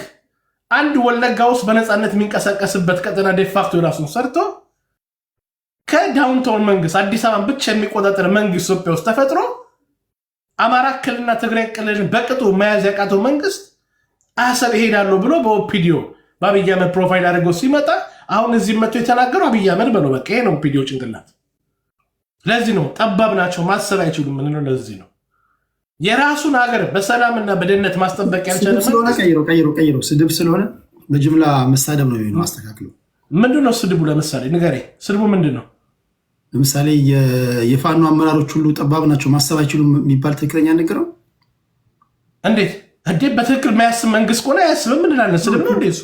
አንድ ወለጋ ውስጥ በነፃነት የሚንቀሳቀስበት ቀጠና ዴፋክቶ ራሱን ሰርቶ ከዳውንታውን መንግስት አዲስ አበባን ብቻ የሚቆጣጠር መንግስት ኢትዮጵያ ውስጥ ተፈጥሮ አማራ ክልልና ትግራይ ክልልን በቅጡ መያዝ ያቃተው መንግስት አሰብ ይሄዳለሁ ብሎ በኦፒዲዮ በአብይ አህመድ ፕሮፋይል አድርገው ሲመጣ አሁን እዚህ መጥቶ የተናገሩ አብይ አህመድ ብሎ በቃ ይሄ ነው ኦፒዲዮ ጭንቅላት። ለዚህ ነው ጠባብ ናቸው፣ ማሰብ አይችሉም። ምን ነው ለዚህ ነው የራሱን ሀገር በሰላምና በደህንነት ማስጠበቅ ያልቻለ ቀይሮ ስድብ ስለሆነ በጅምላ መሳደብ ነው የሚሆነው። አስተካክሉ። ምንድነው ስድቡ? ለምሳሌ ንገሬ። ስድቡ ምንድነው? ለምሳሌ የፋኖ አመራሮች ሁሉ ጠባብ ናቸው፣ ማሰብ አይችሉም የሚባል ትክክለኛ ነገር ነው። እንዴት በትክክል የማያስብ መንግስት ከሆነ አያስብም እንላለን። ስድብ ነው እንዴ እሱ?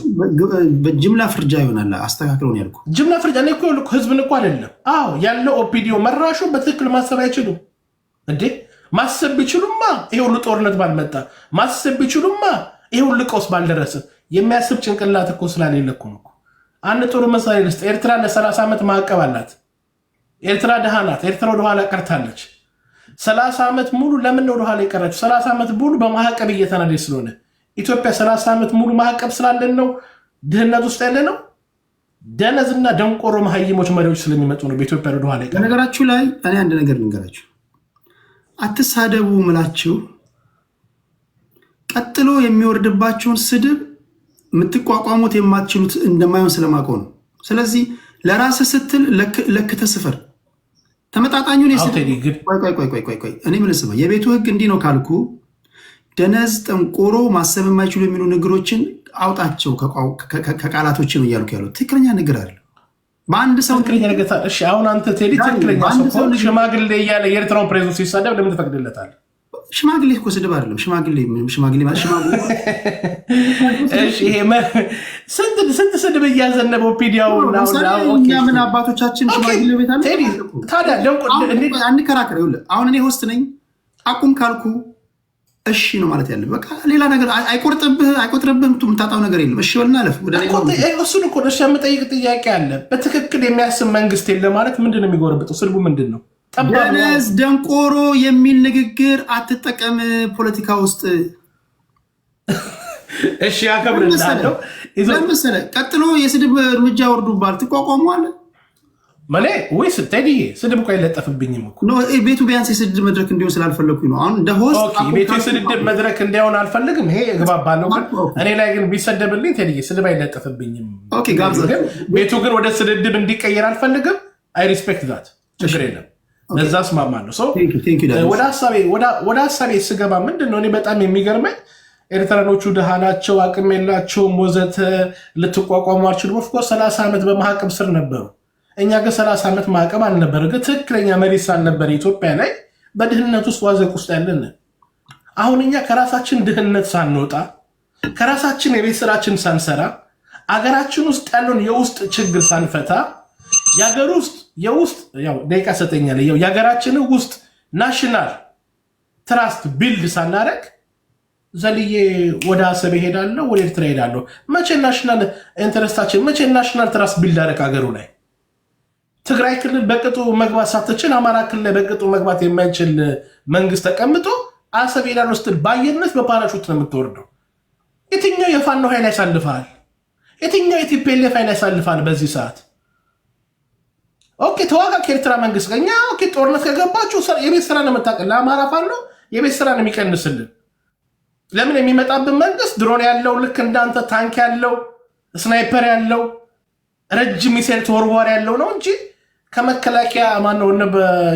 በጅምላ ፍርጃ ይሆናል። አስተካክለው ነው ያልኩህ። ጅምላ ፍርጃ እኔ እኮ ህዝብን እኮ አይደለም። አዎ ያለው ኦፒዲዮ መራሹ በትክክል ማሰብ አይችሉም እንዴ? ማሰብ ቢችሉማ ይሄ ሁሉ ጦርነት ባልመጣ፣ ማሰብ ቢችሉማ ይሄ ሁሉ ቀውስ ባልደረሰ። የሚያስብ ጭንቅላት እኮ ስላሌለ እኮ ነው። አንድ ጥሩ ምሳሌ ልስጥ። ኤርትራ ለ30 ዓመት ማዕቀብ አላት። ኤርትራ ደሃ ናት። ኤርትራ ወደኋላ ቀርታለች። 30 ዓመት ሙሉ ለምን ወደኋላ የቀረችው? 30 ዓመት ሙሉ በማዕቀብ እየተናደች ስለሆነ። ኢትዮጵያ 30 ዓመት ሙሉ ማዕቀብ ስላለን ነው ድህነት ውስጥ ያለ ነው። ደነዝና ደንቆሮ መሀይሞች መሪዎች ስለሚመጡ ነው በኢትዮጵያ ወደኋላ የቀረችው። ነገራችሁ ላይ እኔ አንድ ነገር ልንገራችሁ። አትሳደቡ ምላችሁ ቀጥሎ የሚወርድባቸውን ስድብ የምትቋቋሙት የማትችሉት እንደማይሆን ስለማውቀው ነው። ስለዚህ ለራስህ ስትል ለክተ ስፈር ተመጣጣኙን ቆይ እኔ ምን ስማ የቤቱ ህግ እንዲህ ነው ካልኩ ደነዝ ጠንቆሮ ማሰብ የማይችሉ የሚሉ ንግሮችን አውጣቸው ከቃላቶች ነው እያልኩ ያለው ትክክለኛ ንግር አለ። በአንድ ሰው አሁን አንተ ቴዲ ትክክለኛ ሰው ሽማግሌ እያለ የኤርትራውን ፕሬዝዳንት ሲሳደብ ለምን ትፈቅድለታለህ? ሽማግሌ እኮ ስድብ አይደለም። ሽማግሌ ማለት ሽማግሌ ስንት ስድብ እያዘነበው ፒዲያው ምን አባቶቻችን ሽማግሌ ቤት አለ። ታዲያ አንከራከር። ይኸውልህ አሁን እኔ ሆስት ነኝ። አቁም ካልኩ እሺ ነው ማለት ያለ። በቃ ሌላ ነገር አይቆጥርብህም። የምታጣው ነገር የለም። እሺ በልና አለፍ። እሱን እኮ እሺ የምጠይቅ ጥያቄ አለ። በትክክል የሚያስብ መንግስት የለ ማለት ምንድን ነው የሚጎረብጠው? ስልቡ ምንድን ነው? ደነዝ ደንቆሮ የሚል ንግግር አትጠቀም ፖለቲካ ውስጥ። እሺ ያከብርልሃለሁ። መሰለህ ቀጥሎ የስድብ እርምጃ ወርዱባል። ትቋቋመዋለህ መሌ ወይስ ቴዲዬ? ስድብ እኮ አይለጠፍብኝም እኮ ቤቱ ቢያንስ የስድብ መድረክ እንዲሆን ስላልፈለግኩኝ ነው። አሁን እንደ ሆስት ቤቱ የስድብ መድረክ እንዲሆን አልፈልግም። ይሄ እግባባለሁ። እኔ ላይ ግን ቢሰደብልኝ ቴዲዬ ስድብ አይለጠፍብኝም። ቤቱ ግን ወደ ስድብ እንዲቀየር አልፈልግም። አይ ሪስፔክት ዛት። ችግር የለም። ለዛ እስማማለሁ። ወደ ሀሳቤ ስገባ ምንድን ነው እኔ በጣም የሚገርመኝ ኤርትራኖቹ ድሃ ናቸው፣ አቅም የላቸውም፣ ወዘተ ልትቋቋሙ አልችሉም። ኦፍኮርስ 30 ዓመት በማዕቀብ ስር ነበሩ። እኛ ግን 30 ዓመት ማዕቀብ አልነበረ፣ ግን ትክክለኛ መሬት ሳልነበረ ኢትዮጵያ ላይ በድህነት ውስጥ ዋዘቅ ውስጥ ያለን። አሁን እኛ ከራሳችን ድህነት ሳንወጣ ከራሳችን የቤት ስራችን ሳንሰራ አገራችን ውስጥ ያለውን የውስጥ ችግር ሳንፈታ የሀገር ውስጥ ደቂቃ ሰጠኛል የሀገራችን ውስጥ ናሽናል ትራስት ቢልድ ሳናረግ ዘልዬ ወደ አሰብ ሄዳለሁ፣ ወደ ኤርትራ ሄዳለሁ። መቼ ናሽናል ኢንተረስታችን መቼ ናሽናል ትራስት ቢልድ አረግ ሀገሩ ላይ? ትግራይ ክልል በቅጡ መግባት ሳትችል አማራ ክልል ላይ በቅጡ መግባት የማይችል መንግስት ተቀምጦ አሰብ ሄዳለሁ ስትል በአየርነት በፓራሹት ነው የምትወርደው። የትኛው የፋኖ ኃይል ያሳልፋል? የትኛው የቲፒኤልኤፍ ኃይል ያሳልፋል? በዚህ ሰዓት ኦኬ ተዋጋ ከኤርትራ መንግስት ገኛ ኦኬ ጦርነት ከገባችሁ የቤት ስራ ነው የምታቀል። ለአማራ ፋኖ የቤት ስራ ነው የሚቀንስልን። ለምን የሚመጣብን መንግስት ድሮን ያለው ልክ እንዳንተ ታንክ ያለው ስናይፐር ያለው ረጅም ሚሳይል ተወርዋሪ ያለው ነው እንጂ ከመከላከያ ማነው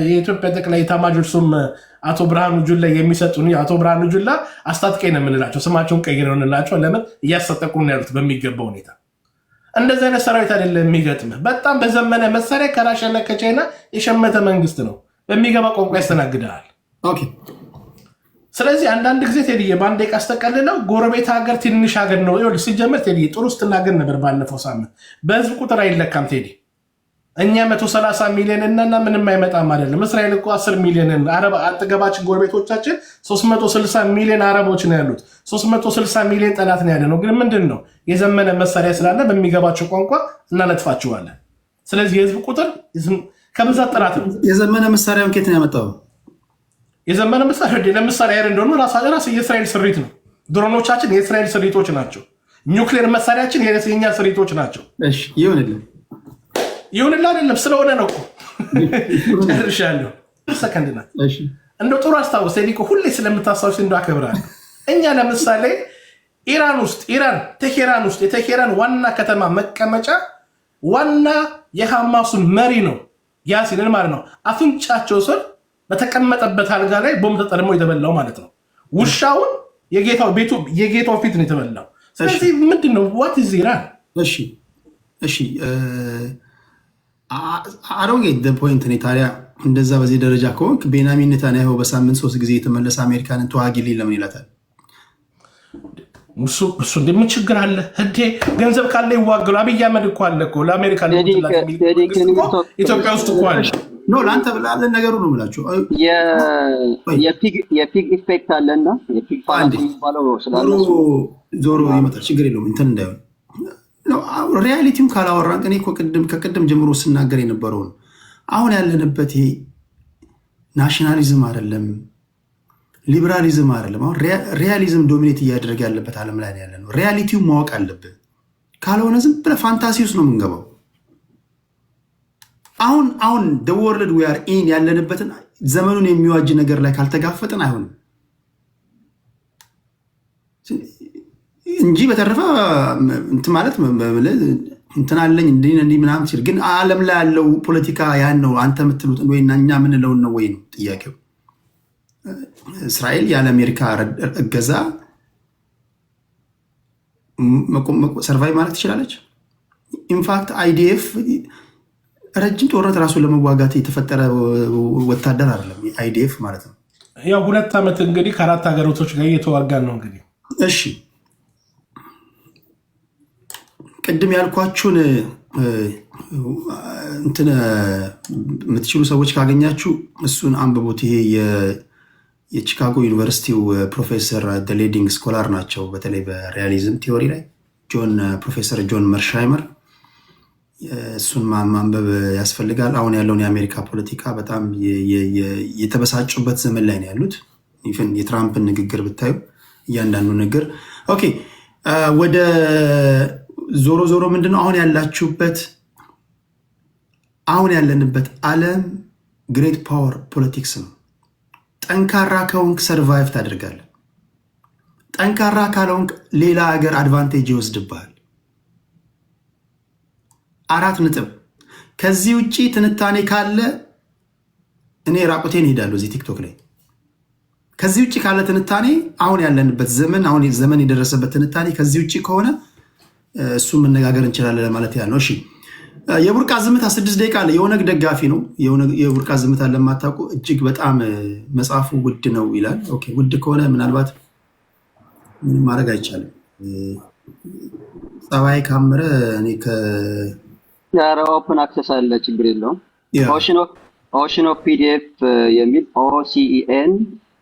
የኢትዮጵያ ጠቅላይ ኤታማዦር ሹም አቶ ብርሃኑ ጁላ የሚሰጡን አቶ ብርሃኑ ጁላ አስታጥቀኝ ነው የምንላቸው። ስማቸውን ቀይረው እንላቸው። ለምን እያስታጠቁን ያሉት በሚገባ ሁኔታ። እንደዚህ አይነት ሰራዊት አይደለም የሚገጥምህ። በጣም በዘመነ መሳሪያ ከራሽያና ከቻይና የሸመተ መንግስት ነው። በሚገባ ቋንቋ ያስተናግዳል። ስለዚህ አንዳንድ ጊዜ ቴዲዬ በአንድ ደቂቃ አስተቀልለው ጎረቤት ሀገር ትንሽ ሀገር ነው ሲጀመር። ቴዲዬ ጥሩ ስትናገር ነበር ባለፈው ሳምንት። በህዝብ ቁጥር አይለካም ቴዲ። እኛ 130 ሚሊዮን እና ምንም አይመጣም አይደለም። እስራኤል እኮ 10 ሚሊዮን አረብ አጠገባችን ጎረቤቶቻችን 360 ሚሊዮን አረቦች ነው ያሉት። 360 ሚሊዮን ጠላት ነው ያለ ነው። ግን ምንድን ነው የዘመነ መሳሪያ ስላለ በሚገባቸው ቋንቋ እናነጥፋቸዋለን። ስለዚህ የህዝብ ቁጥር ከብዛት ጥራት ነው። የዘመነ መሳሪያውን ከየት ነው ያመጣው? የዘመነ መሳሪያ ለምሳሌ አይደል እንደሆነ ራስ የእስራኤል ስሪት ነው። ድሮኖቻችን የእስራኤል ስሪቶች ናቸው። ኒውክሌር መሳሪያችን የኛ ስሪቶች ናቸው። እሺ ይሁንላ አይደለም ስለሆነ ነው እኮ ጨርሻለሁ። ሰከንድና እንደው ጥሩ አስታውስ ቴዲ እኮ ሁሌ ስለምታስታውስ እንደው አከብራለሁ። እኛ ለምሳሌ ኢራን ቴሄራን ውስጥ የቴሄራን ዋና ከተማ መቀመጫ ዋና የሐማሱን መሪ ነው ያሲንን ማለት ነው አፍንጫቸው ስር በተቀመጠበት አልጋ ላይ ቦምብ ተጠልሞ የተበላው ማለት ነው። ውሻውን የጌታው ፊት ነው የተበላው። ስለዚህ ምንድን ነው ዋት ኢዝ ኢራን? እሺ አሮጌት ፖይንት ነው። ታዲያ እንደዛ በዚህ ደረጃ ከሆንክ ቤንያሚን ኔታንያሁ በሳምንት 3 ጊዜ የተመለሰ አሜሪካንን ተዋጊ ለምን ይላታል? እሱ እንደምን ችግር አለ እንዴ? ገንዘብ ካለ ይዋገሉ። አብይ አህመድ እኮ አለ እኮ ለአሜሪካ ኢትዮጵያ ውስጥ እኮ አለ። ኖ ለአንተ ብላለን ነገሩ ነው ብላችሁ የፒግ ኢፌክት አለና የፒግ ፋንድ የሚባለው ዞሮ ይመጣል። ችግር የለውም እንትን እንዳይሆን ሪያሊቲውን ካላወራን እኔ ከቅድም ጀምሮ ስናገር የነበረውን አሁን ያለንበት ይሄ ናሽናሊዝም አይደለም፣ ሊበራሊዝም አይደለም። አሁን ሪያሊዝም ዶሚኔት እያደረገ ያለበት ዓለም ላይ ያለ ነው። ሪያሊቲውን ማወቅ አለብን። ካልሆነ ዝም ብለህ ፋንታሲ ውስጥ ነው የምንገባው። አሁን the world we are in ያለንበትን ዘመኑን የሚዋጅ ነገር ላይ ካልተጋፈጥን አይሆንም እንጂ በተረፈ እንትን ማለት እንትን አለኝ እንዲህ ምናምን ሲል ግን ዓለም ላይ ያለው ፖለቲካ ያን ነው። አንተ የምትሉት ወይና እኛ የምንለውን ነው ወይ ነው ጥያቄው። እስራኤል ያለ አሜሪካ እገዛ ሰርቫይቭ ማለት ትችላለች? ኢንፋክት አይዲኤፍ ረጅም ጦርነት ራሱን ለመዋጋት የተፈጠረ ወታደር አይደለም አይዲኤፍ ማለት ነው። ያው 2 ዓመት እንግዲህ ከ4 ሀገሮች ጋር እየተዋጋን ነው እንግዲህ። እሺ ቅድም ያልኳችሁን እንትን የምትችሉ ሰዎች ካገኛችሁ እሱን አንብቡት። ይሄ የቺካጎ ዩኒቨርሲቲው ፕሮፌሰር ሌዲንግ ስኮላር ናቸው፣ በተለይ በሪያሊዝም ቲዎሪ ላይ ፕሮፌሰር ጆን መርሻይመር። እሱን ማንበብ ያስፈልጋል። አሁን ያለውን የአሜሪካ ፖለቲካ በጣም የተበሳጩበት ዘመን ላይ ነው ያሉት። ኢቨን የትራምፕን ንግግር ብታዩ እያንዳንዱ ንግግር ኦኬ። ወደ ዞሮ ዞሮ ምንድነው አሁን ያለንበት ዓለም ግሬት ፓወር ፖለቲክስ ነው። ጠንካራ ከሆንክ ሰርቫይቭ ታደርጋለህ። ጠንካራ ካልሆንክ ሌላ ሀገር አድቫንቴጅ ይወስድብሃል። 4 ነጥብ። ከዚህ ውጭ ትንታኔ ካለ እኔ ራቁቴን ሄዳለሁ እዚህ ቲክቶክ ላይ። ከዚህ ውጭ ካለ ትንታኔ አሁን ያለንበት ዘመን የደረሰበት ትንታኔ ከዚህ ውጭ ከሆነ እሱን መነጋገር እንችላለን ለማለት ያህል ነው። እሺ የቡርቃ ዝምታ 6 ደቂቃ አለ። የኦነግ ደጋፊ ነው። የቡርቃ ዝምታ ለማታውቁ እጅግ በጣም መጽሐፉ ውድ ነው ይላል። ኦኬ ውድ ከሆነ ምናልባት ምንም ማድረግ አይቻልም። ጸባይ ካመረ እኔ ኦፕን አክሰስ አለ፣ ችግር የለውም። ኦሽን ኦፍ ፒዲኤፍ የሚል OCEN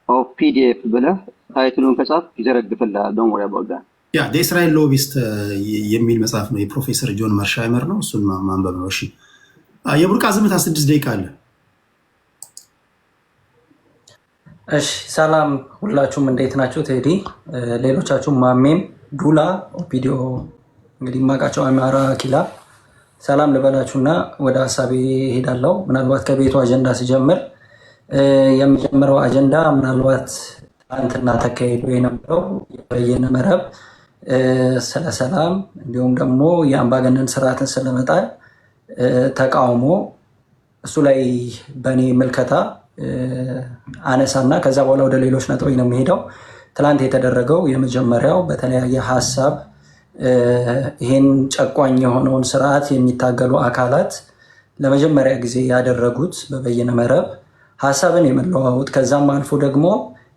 ኦፍ ፒዲኤፍ ብለህ ታይትሉን ከጻፍ ይዘረግፍልሃል። ዶንት ወሪ አባውት ዳት። የእስራኤል ሎቢስት የሚል መጽሐፍ ነው። የፕሮፌሰር ጆን መርሻይመር ነው። እሱን ማንበብ ነው። እሺ የቡርቃ ዝምታ 6 ደቂቃ አለ። እሺ ሰላም ሁላችሁም እንዴት ናችሁ? ቴዲ ሌሎቻችሁም ማሜም ዱላ ኦፒዲዮ እንግዲህ ማቃቸው አማራ ኪላ ሰላም ልበላችሁና ወደ ሀሳቤ ሄዳለሁ። ምናልባት ከቤቱ አጀንዳ ሲጀምር የመጀመሪያው አጀንዳ ምናልባት ትናንትና ተካሂዶ የነበረው የበየነ መረብ ስለ ሰላም እንዲሁም ደግሞ የአምባገነን ስርዓትን ስለመጣል ተቃውሞ እሱ ላይ በእኔ ምልከታ አነሳና ከዛ በኋላ ወደ ሌሎች ነጥቦች ነው የሚሄደው። ትላንት የተደረገው የመጀመሪያው በተለያየ ሀሳብ ይህን ጨቋኝ የሆነውን ስርዓት የሚታገሉ አካላት ለመጀመሪያ ጊዜ ያደረጉት በበየነ መረብ ሀሳብን የመለዋወጥ ከዛም አልፎ ደግሞ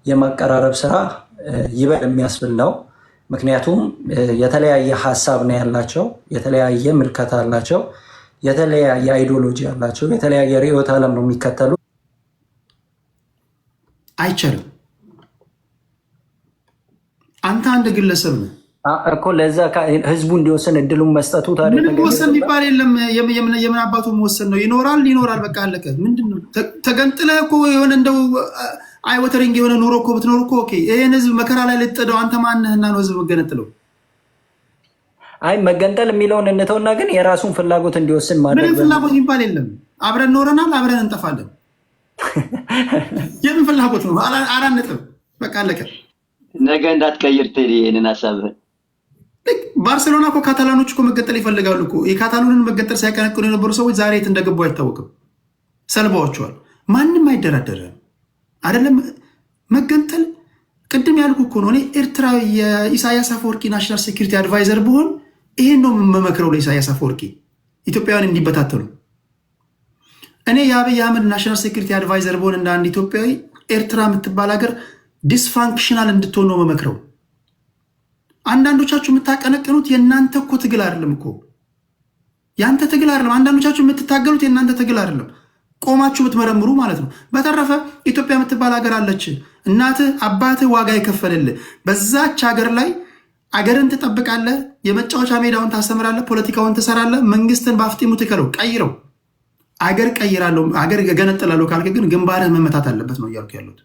የማቀራረብ ስራ ይበል የሚያስብል ነው። ምክንያቱም የተለያየ ሀሳብ ነው ያላቸው፣ የተለያየ ምልከታ አላቸው፣ የተለያየ አይዲዮሎጂ አላቸው፣ የተለያየ ርዕዮተ ዓለም ነው የሚከተሉ። አይቻልም። አንተ አንድ ግለሰብ ነው እኮ ለዛ ህዝቡ እንዲወሰን እድሉን መስጠቱ ወሰን የሚባል የለም። የምን አባቱ መወሰን ነው? ይኖራል በቃ አለቀ። ምንድነው ተገንጥለህ እኮ የሆነ እንደው አይወተሪንግ የሆነ ኑሮ እኮ ብትኖር እኮ ኦኬ። ይሄን ህዝብ መከራ ላይ ልጥደው አንተ ማንህና ነው ህዝብ መገነጥለው? አይ መገንጠል የሚለውን እንተውና ግን የራሱን ፍላጎት እንዲወስን ማድረግ ምንም ፍላጎት የሚባል የለም። አብረን ኖረናል፣ አብረን እንጠፋለን። የምን ፍላጎት ነው? 4 ነጥብ በቃ አለቀ። ነገ እንዳትቀይር ቴዲ ይሄንን ሀሳብህን። ባርሴሎና እኮ ካታላኖች እኮ መገጠል ይፈልጋሉ እኮ። የካታሎንን መገጠል ሲያቀነቅኑ የነበሩ ሰዎች ዛሬ የት እንደገቡ አይታወቅም። ሰልባዎቸዋል። ማንም አይደራደርም አይደለም መገንጠል። ቅድም ያልኩ እኮ ነው። እኔ ኤርትራዊ የኢሳያስ አፈወርቂ ናሽናል ሴኩሪቲ አድቫይዘር ብሆን ይሄን ነው የምመክረው ለኢሳያስ አፈወርቂ፣ ኢትዮጵያውያን እንዲበታተሉ። እኔ የአብይ አህመድ ናሽናል ሴኩሪቲ አድቫይዘር ብሆን እንደ አንድ ኢትዮጵያዊ ኤርትራ የምትባል ሀገር ዲስፋንክሽናል እንድትሆን ነው መመክረው። አንዳንዶቻችሁ የምታቀነቅኑት የእናንተ እኮ ትግል አይደለም እኮ፣ ያንተ ትግል አይደለም። አንዳንዶቻችሁ የምትታገሉት የእናንተ ትግል አይደለም። ቆማችሁ ብትመረምሩ ማለት ነው። በተረፈ ኢትዮጵያ የምትባል ሀገር አለች። እናትህ አባትህ ዋጋ ይከፈልልህ። በዛች ሀገር ላይ አገርን ትጠብቃለህ፣ የመጫወቻ ሜዳውን ታስተምራለህ፣ ፖለቲካውን ትሰራለህ። መንግስትን በአፍጢሙ ትከለው፣ ቀይረው። አገር ቀይራለሁ አገር ገነጥላለሁ ካልክ ግን ግንባርህ መመታት አለበት ነው እያልኩ ያሉት።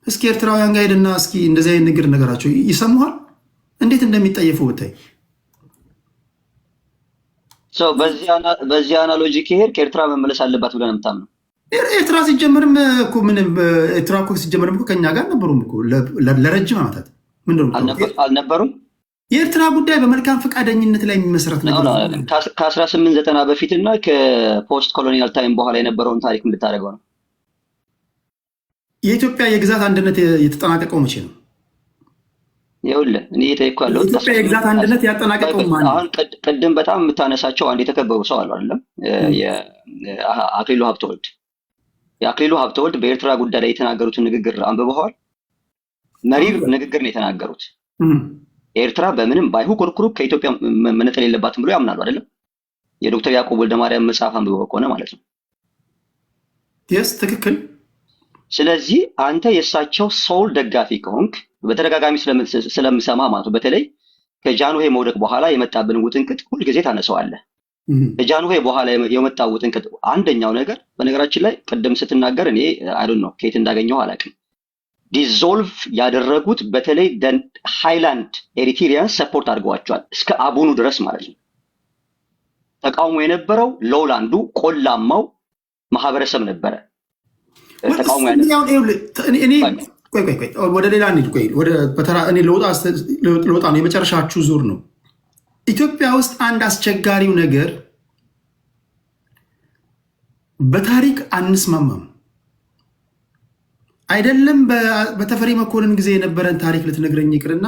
እስኪ ኤርትራውያን ጋር ሄድና እስኪ እንደዚህ አይነት ንግር ነገራቸው ይሰሙሃል፣ እንዴት እንደሚጠየፉ ብታይ። በዚህ አናሎጂ ከሄድክ ኤርትራ መመለስ አለባት ብለን የምታምነው? ኤርትራ ሲጀምርም እኮ ምንም ኤርትራ እኮ ሲጀምርም እኮ ከኛ ጋር ነበሩም እኮ ለረጅም ዓመታት አልነበሩም። የኤርትራ ጉዳይ በመልካም ፈቃደኝነት ላይ የሚመሰረት ነገር ከ1890 በፊት እና ከፖስት ኮሎኒያል ታይም በኋላ የነበረውን ታሪክ እንድታደርገው ነው። የኢትዮጵያ የግዛት አንድነት የተጠናቀቀው መቼ ነው? ይኸውልህ እኔ እየጠየኩ ያለሁት የኢትዮጵያ የግዛት አንድነት ያጠናቀቀው ማን ነው? አሁን ቅድም በጣም የምታነሳቸው አንድ የተከበሩ ሰው አሉ አይደለም? የአክሊሉ ሀብተወልድ የአክሊሉ ሀብተወልድ በኤርትራ ጉዳይ ላይ የተናገሩትን ንግግር አንብበዋል? መሪር ንግግር ነው የተናገሩት። ኤርትራ በምንም ባይሁ ኩርኩሩ ከኢትዮጵያ መነጠል የለባትም ብሎ ያምናሉ አይደለም? የዶክተር ያዕቆብ ወልደማርያም መጽሐፍ አንብበው ከሆነ ማለት ነው። ትክክል። ስለዚህ አንተ የእሳቸው ሶል ደጋፊ ከሆንክ በተደጋጋሚ ስለምሰማ ማለት ነው፣ በተለይ ከጃንሆይ መውደቅ በኋላ የመጣብን ውጥንቅጥ ሁልጊዜ ታነሳዋለህ። ከጃንሆይ በኋላ የመጣው ውጥንቅጥ አንደኛው ነገር በነገራችን ላይ ቅድም ስትናገር እኔ አይ ዶንት ኖ ከየት እንዳገኘው አላውቅም፣ ዲዞልቭ ያደረጉት በተለይ ሃይላንድ ኤሪትሪያን ሰፖርት አድርገዋቸዋል እስከ አቡኑ ድረስ ማለት ነው። ተቃውሞ የነበረው ሎውላንዱ ቆላማው ማህበረሰብ ነበረ። ተቃውሞ ወደ ሌላ እንሂድ። ቆይ ወደ በተራ እኔ ለውጣ ነው የመጨረሻችሁ ዙር ነው። ኢትዮጵያ ውስጥ አንድ አስቸጋሪው ነገር በታሪክ አንስማማም። አይደለም በተፈሪ መኮንን ጊዜ የነበረን ታሪክ ልትነግረኝ ይቅርና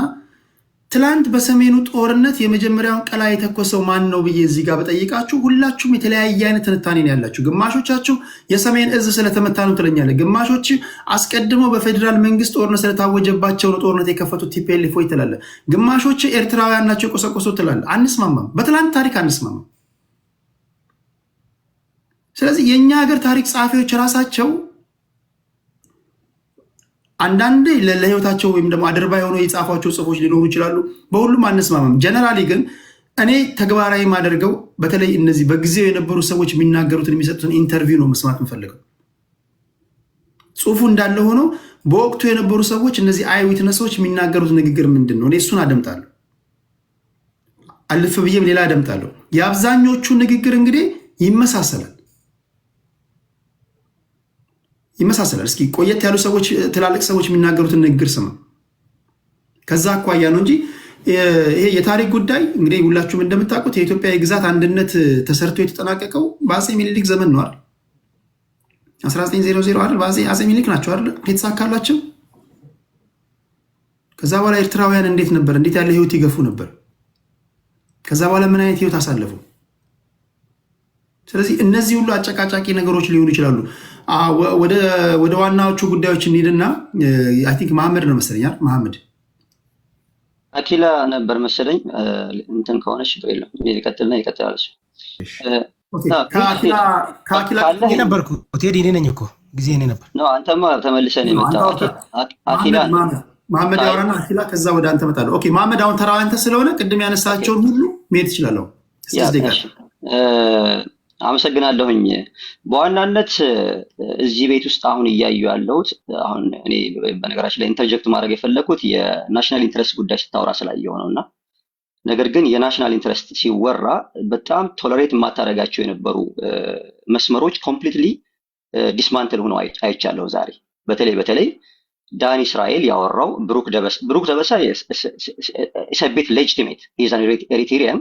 ትላንት በሰሜኑ ጦርነት የመጀመሪያውን ቀላ የተኮሰው ማን ነው ብዬ እዚህ ጋር በጠይቃችሁ ሁላችሁም የተለያየ አይነት ትንታኔ ነው ያላችሁ። ግማሾቻችሁ የሰሜን እዝ ስለተመታ ነው ትለኛለህ። ግማሾች አስቀድመው በፌዴራል መንግስት ጦርነት ስለታወጀባቸው ነው ጦርነት የከፈቱት ቲፒኤልኤፍ ትላለህ። ግማሾች ኤርትራውያን ናቸው የቆሰቆሱት ትላለህ። አንስማማም። በትላንት ታሪክ አንስማማም። ስለዚህ የእኛ ሀገር ታሪክ ጸሐፊዎች ራሳቸው አንዳንዴ ለህይወታቸው ወይም ደግሞ አድርባ የሆኑ የጻፏቸው ጽፎች ሊኖሩ ይችላሉ። በሁሉም አንስማማም። ጀነራሊ ግን እኔ ተግባራዊ ማደርገው በተለይ እነዚህ በጊዜው የነበሩ ሰዎች የሚናገሩትን የሚሰጡትን ኢንተርቪው ነው መስማት የምፈልገው። ጽሁፉ እንዳለ ሆኖ በወቅቱ የነበሩ ሰዎች እነዚህ አይ ዊትነሶች የሚናገሩት ንግግር ምንድን ነው? እኔ እሱን አደምጣለሁ። አልፍ ብዬም ሌላ አደምጣለሁ። የአብዛኞቹ ንግግር እንግዲህ ይመሳሰላል። እስኪ ቆየት ያሉ ሰዎች ትላልቅ ሰዎች የሚናገሩትን ንግግር ስማ። ከዛ አኳያ ነው እንጂ ይሄ የታሪክ ጉዳይ እንግዲህ ሁላችሁም እንደምታውቁት የኢትዮጵያ የግዛት አንድነት ተሰርቶ የተጠናቀቀው በአፄ ሚኒሊክ ዘመን ነው አይደል? 1900 አይደል? አፄ ሚኒሊክ ናቸው አይደል የተሳካላቸው። ከዛ በኋላ ኤርትራውያን እንዴት ነበር? እንዴት ያለ ህይወት ይገፉ ነበር? ከዛ በኋላ ምን አይነት ህይወት አሳለፉ? ስለዚህ እነዚህ ሁሉ አጨቃጫቂ ነገሮች ሊሆኑ ይችላሉ። ወደ ዋናዎቹ ጉዳዮች እንሂድና አይ ቲንክ መሐመድ ነው መሰለኝ አይደል? መሐመድ አኪላ ነበር መሰለኝ። እንትን ከሆነ ችግር የለም ይቀጥልና ይቀጥላል። ከአኪላ ነበርኩ ቴዲ እኔ ነኝ እኮ ጊዜ እኔ ነበር ነው። አንተማ ተመልሰን የመጣው አኪላ መሐመድ ያወራና አኪላ ከዛ ወደ አንተ እመጣለሁ። ኦኬ መሐመድ አሁን ተራው አንተ ስለሆነ ቅድም ያነሳቸውን ሁሉ መሄድ ትችላለህ። አመሰግናለሁኝ። በዋናነት እዚህ ቤት ውስጥ አሁን እያዩ ያለሁት አሁን እኔ በነገራችን ላይ ኢንተርጀክት ማድረግ የፈለኩት የናሽናል ኢንትረስት ጉዳይ ስታወራ ስላየው ነው። እና ነገር ግን የናሽናል ኢንትረስት ሲወራ በጣም ቶለሬት የማታደርጋቸው የነበሩ መስመሮች ኮምፕሊትሊ ዲስማንትል ሆነው አይቻለሁ ዛሬ። በተለይ ዳኒ እስራኤል ያወራው ብሩክ ደበሳ ቤት ሌጂቲሜት ኤሪትሪያን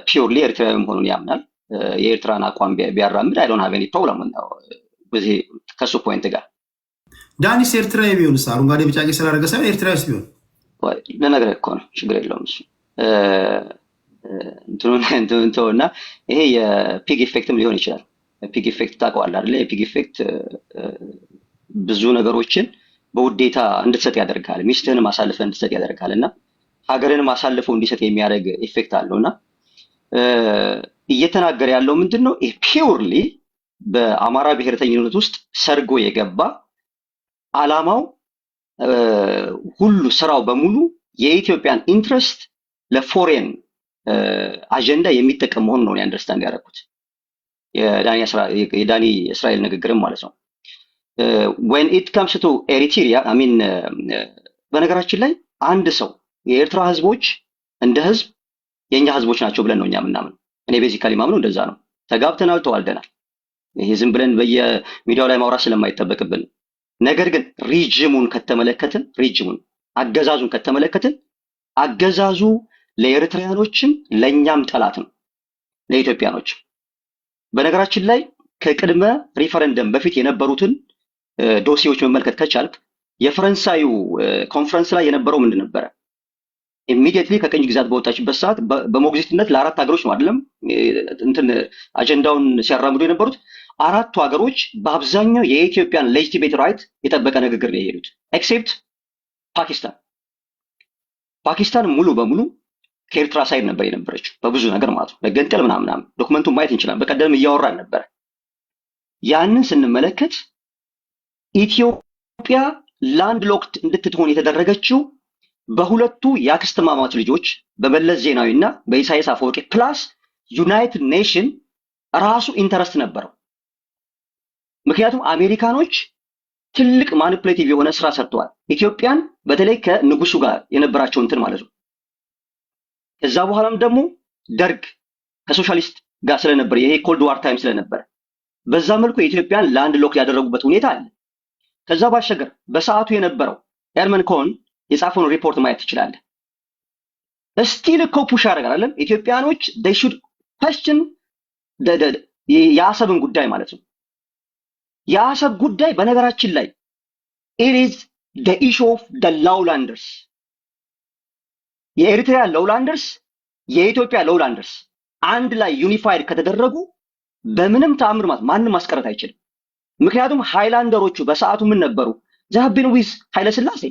ፒውርሊ ኤርትራዊ መሆኑን ያምናል። የኤርትራን አቋም ቢያራምድ አይ ዶንት ሃቭ ኤኒ ፕሮብለም ነው በዚህ ከሱ ፖይንት ጋር። ዳኒስ ኤርትራዊ ቢሆን አረንጓዴ ቢጫ ቀይ ስላደረገ ሳይሆን ኤርትራዊስ ቢሆን ለነገርህ እኮ ነው፣ ችግር የለውም እሱ እንትኑና ይሄ የፒግ ኢፌክትም ሊሆን ይችላል። ፒግ ኢፌክት ታውቀዋለህ አይደለ? የፒግ ኢፌክት ብዙ ነገሮችን በውዴታ እንድትሰጥ ያደርጋል። ሚስትህንም አሳልፈህ እንድትሰጥ ያደርጋል እና ሀገርንም አሳልፈው እንዲሰጥ የሚያደርግ ኢፌክት አለው እና እየተናገረ ያለው ምንድን ነው? ፒውርሊ በአማራ ብሔርተኝነት ውስጥ ሰርጎ የገባ አላማው ሁሉ ስራው በሙሉ የኢትዮጵያን ኢንትረስት ለፎሬን አጀንዳ የሚጠቀም መሆኑን ነው አንደርስታንድ ያደረኩት። የዳኒ እስራኤል ንግግርም ማለት ነው። when it comes to ኤሪትሪያ በነገራችን ላይ አንድ ሰው የኤርትራ ህዝቦች እንደ ህዝብ የኛ ህዝቦች ናቸው ብለን ነው እኛ የምናምነው። እኔ ቤዚካሊ ማምነው እንደዛ ነው። ተጋብተናል፣ ተዋልደናል። ይሄ ዝም ብለን በየሚዲያው ላይ ማውራት ስለማይጠበቅብን፣ ነገር ግን ሪጅሙን ከተመለከትን አገዛዙን ከተመለከትን አገዛዙ ለኤርትራያኖችም ለኛም ጠላት ነው፣ ለኢትዮጵያኖች። በነገራችን ላይ ከቅድመ ሪፈረንደም በፊት የነበሩትን ዶሲዎች መመልከት ከቻልክ የፈረንሳዩ ኮንፈረንስ ላይ የነበረው ምንድን ነበረ? ኢሚዲየትሊ ከቀኝ ግዛት በወጣችበት ሰዓት በሞግዚትነት ለአራት ሀገሮች ነው አይደለም እንትን አጀንዳውን ሲያራምዱ የነበሩት። አራቱ ሀገሮች በአብዛኛው የኢትዮጵያን ሌጂቲሜት ራይት የጠበቀ ንግግር ነው የሄዱት ኤክሴፕት ፓኪስታን። ፓኪስታን ሙሉ በሙሉ ከኤርትራ ሳይድ ነበር የነበረችው በብዙ ነገር ማለት ነው። ለገንጠል ምናምን ዶክመንቱን ማየት እንችላለን። በቀደም እያወራን ነበር። ያንን ስንመለከት ኢትዮጵያ ላንድ ሎክድ እንድትሆን የተደረገችው በሁለቱ የአክስትማማች ልጆች በመለስ ዜናዊና በኢሳያስ አፈወርቂ ፕላስ ዩናይትድ ኔሽን ራሱ ኢንተረስት ነበረው። ምክንያቱም አሜሪካኖች ትልቅ ማኒፕሌቲቭ የሆነ ስራ ሰርተዋል። ኢትዮጵያን በተለይ ከንጉሱ ጋር የነበራቸው እንትን ማለት ነው። ከዛ በኋላም ደግሞ ደርግ ከሶሻሊስት ጋር ስለነበር ይሄ ኮልድ ዋር ታይም ስለነበር በዛ መልኩ የኢትዮጵያን ላንድ ሎክ ያደረጉበት ሁኔታ አለ። ከዛ ባሻገር በሰዓቱ የነበረው ኤርመን ኮን የጻፈውን ሪፖርት ማየት ትችላለህ። ስቲል እኮ ፑሽ ያደርጋል ኢትዮጵያኖች they should question የአሰብን ጉዳይ ማለት ነው። የአሰብ ጉዳይ በነገራችን ላይ it is the issue of the lowlanders የኤሪትሪያ ሎውላንደርስ የኢትዮጵያ ሎውላንደርስ አንድ ላይ ዩኒፋይድ ከተደረጉ በምንም ተአምር ማንም ማስቀረት አይችልም። ምክንያቱም ሃይላንደሮቹ በሰዓቱ ምን ነበሩ? ዛብን ዊዝ ኃይለ ሥላሴ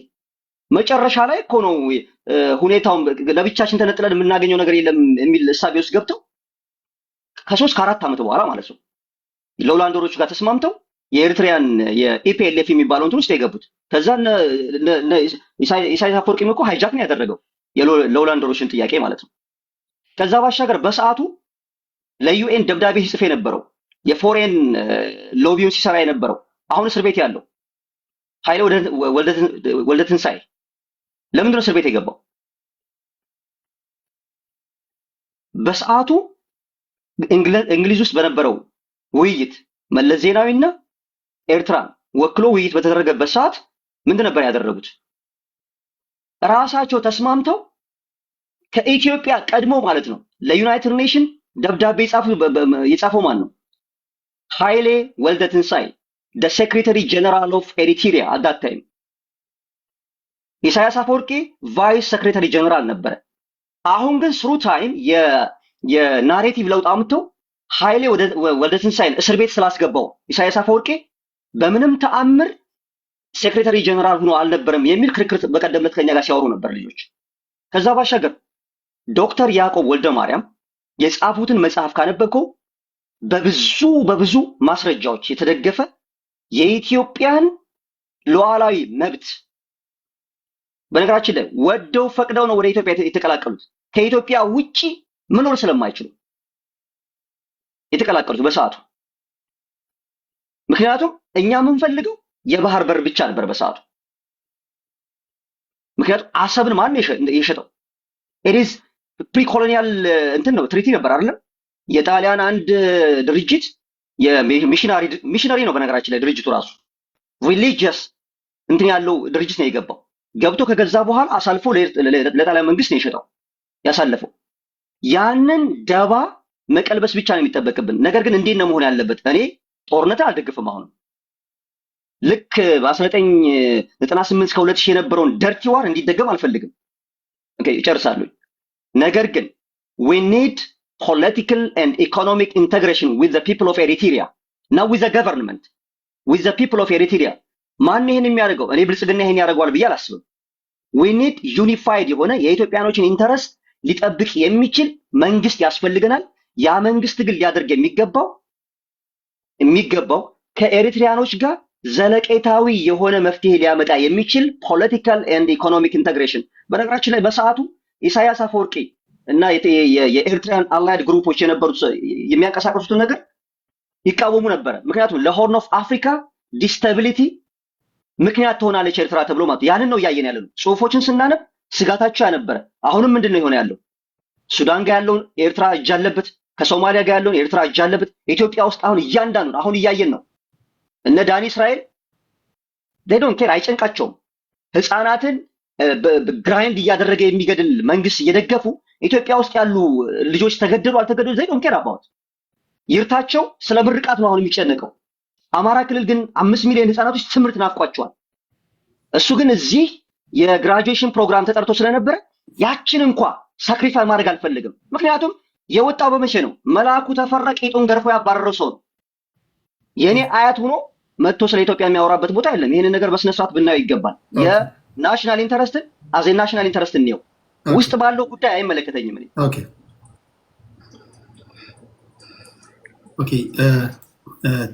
መጨረሻ ላይ እኮ ነው ሁኔታውን ለብቻችን ተነጥለን የምናገኘው ነገር የለም የሚል እሳቤ ውስጥ ገብተው ከ3 ከ4 ዓመት በኋላ ማለት ነው ሎውላንደሮቹ ጋር ተስማምተው የኤሪትሪያን የኢፒኤልኤፍ የሚባለው እንትን ውስጥ የገቡት። ከዛ ኢሳያስ አፈወርቂም እኮ ሃይጃክ ነው ያደረገው የሎውላንደሮችን ጥያቄ ማለት ነው። ከዛ ባሻገር በሰዓቱ ለዩኤን ደብዳቤ ሲጽፍ የነበረው የፎሬን ሎቢውን ሲሰራ የነበረው አሁን እስር ቤት ያለው ኃይሌ ወልደ ትንሳኤ ለምንድን ነው እስር ቤት የገባው? በሰዓቱ እንግሊዝ ውስጥ በነበረው ውይይት መለስ ዜናዊና ኤርትራን ወክሎ ውይይት በተደረገበት ሰዓት ምንድን ነበር ያደረጉት? ራሳቸው ተስማምተው ከኢትዮጵያ ቀድሞ ማለት ነው ለዩናይትድ ኔሽን ደብዳቤ የጻፈው ማን ነው? ኃይሌ ወልደ ትንሳኤ the secretary general of Eritrea at that time። ኢሳያስ አፈወርቂ ቫይስ ሴክሬታሪ ጀነራል ነበረ። አሁን ግን ስሩ ታይም የናሬቲቭ ለውጥ አምጥተው ኃይሌ ወልደ ትንሳኤን እስር ቤት ስላስገባው ኢሳያስ አፈወርቂ በምንም ተአምር ሴክሬታሪ ጀነራል ሆኖ አልነበረም የሚል ክርክር በቀደምት ከኛ ጋር ሲያወሩ ነበር ልጆች። ከዛ ባሻገር ዶክተር ያዕቆብ ወልደ ማርያም የጻፉትን መጽሐፍ ካነበብከው በብዙ ማስረጃዎች የተደገፈ የኢትዮጵያን ሉዓላዊ መብት በነገራችን ላይ ወደው ፈቅደው ነው ወደ ኢትዮጵያ የተቀላቀሉት። ከኢትዮጵያ ውጪ መኖር ስለማይችሉ የተቀላቀሉት በሰዓቱ። ምክንያቱም እኛ የምንፈልገው የባህር በር ብቻ ነበር በሰዓቱ። ምክንያቱም አሰብን ማን የሸጠው? it is ፕሪኮሎኒያል እንትን ነው ትሪቲ ነበር አይደለም? የጣሊያን አንድ ድርጅት የሚሽነሪ ነው በነገራችን ላይ ድርጅቱ ራሱ ሪሊጂየስ እንትን ያለው ድርጅት ነው የገባው። ገብቶ ከገዛ በኋላ አሳልፎ ለጣሊያን መንግስት ነው የሸጠው ያሳለፈው። ያንን ደባ መቀልበስ ብቻ ነው የሚጠበቅብን። ነገር ግን እንዴት ነው መሆን ያለበት? እኔ ጦርነትን አልደግፍም። አሁን ልክ በ1998 እስከ 2000 የነበረውን ደርቲ ዋር እንዲደገም አልፈልግም። ኦኬ ይጨርሳለሁ። ነገር ግን we need political and economic integration with the people of Eritrea, not with the government, with the people of Eritrea። ማን ይሄን የሚያደርገው? እኔ ብልጽግና ይሄን ያደርገዋል ብዬ አላስብም። we need unified የሆነ የኢትዮጵያኖችን ኢንተረስት ሊጠብቅ የሚችል መንግስት ያስፈልገናል። ያ መንግስት ግን ሊያደርግ የሚገባው ከኤሪትሪያኖች ጋር ዘለቄታዊ የሆነ መፍትሄ ሊያመጣ የሚችል ፖለቲካል ኤንድ ኢኮኖሚክ ኢንተግሬሽን። በነገራችን ላይ በሰዓቱ ኢሳያስ አፈወርቂ እና የኤርትሪያን አላይድ ግሩፖች የነበሩት የሚያንቀሳቀሱትን ነገር ይቃወሙ ነበር። ምክንያቱም ለሆርን ኦፍ አፍሪካ ዲስታቢሊቲ ምክንያት ትሆናለች ኤርትራ ተብሎ ማለት ያንን ነው እያየን ያለነው። ጽሁፎችን ስናነብ ስጋታቸው ያነበረ። አሁንም ምንድነው የሆነ ያለው? ሱዳን ጋር ያለውን ኤርትራ እጅ አለበት፣ ከሶማሊያ ጋር ያለውን ኤርትራ እጅ አለበት። ኢትዮጵያ ውስጥ አሁን እያንዳንዱን አሁን እያየን ነው። እነ ዳኒ እስራኤል they don't care፣ አይጨንቃቸውም። ህፃናትን ግራይንድ እያደረገ የሚገድል መንግስት እየደገፉ ኢትዮጵያ ውስጥ ያሉ ልጆች ተገደሉ አልተገደሉ they don't care about። ይርታቸው ስለ ምርቃት ነው አሁን የሚጨነቀው። አማራ ክልል ግን 5 ሚሊዮን ህፃናቶች ትምህርት ናፍቋቸዋል። እሱ ግን እዚህ የግራጁዌሽን ፕሮግራም ተጠርቶ ስለነበረ ያችን እንኳን ሳክሪፋይ ማድረግ አልፈልግም። ምክንያቱም የወጣው በመቼ ነው? መልአኩ ተፈራ ቄጡን ገርፎ ያባረረው ሰው ነው። የኔ አያት ሆኖ መጥቶ ስለ ኢትዮጵያ የሚያወራበት ቦታ የለም። ይሄንን ነገር በስነ ስርዓት ብናየው ይገባል። የናሽናል ኢንተረስትን አዜ ናሽናል ኢንተረስት ነው ውስጥ ባለው ጉዳይ አይመለከተኝም እኔ። ኦኬ ኦኬ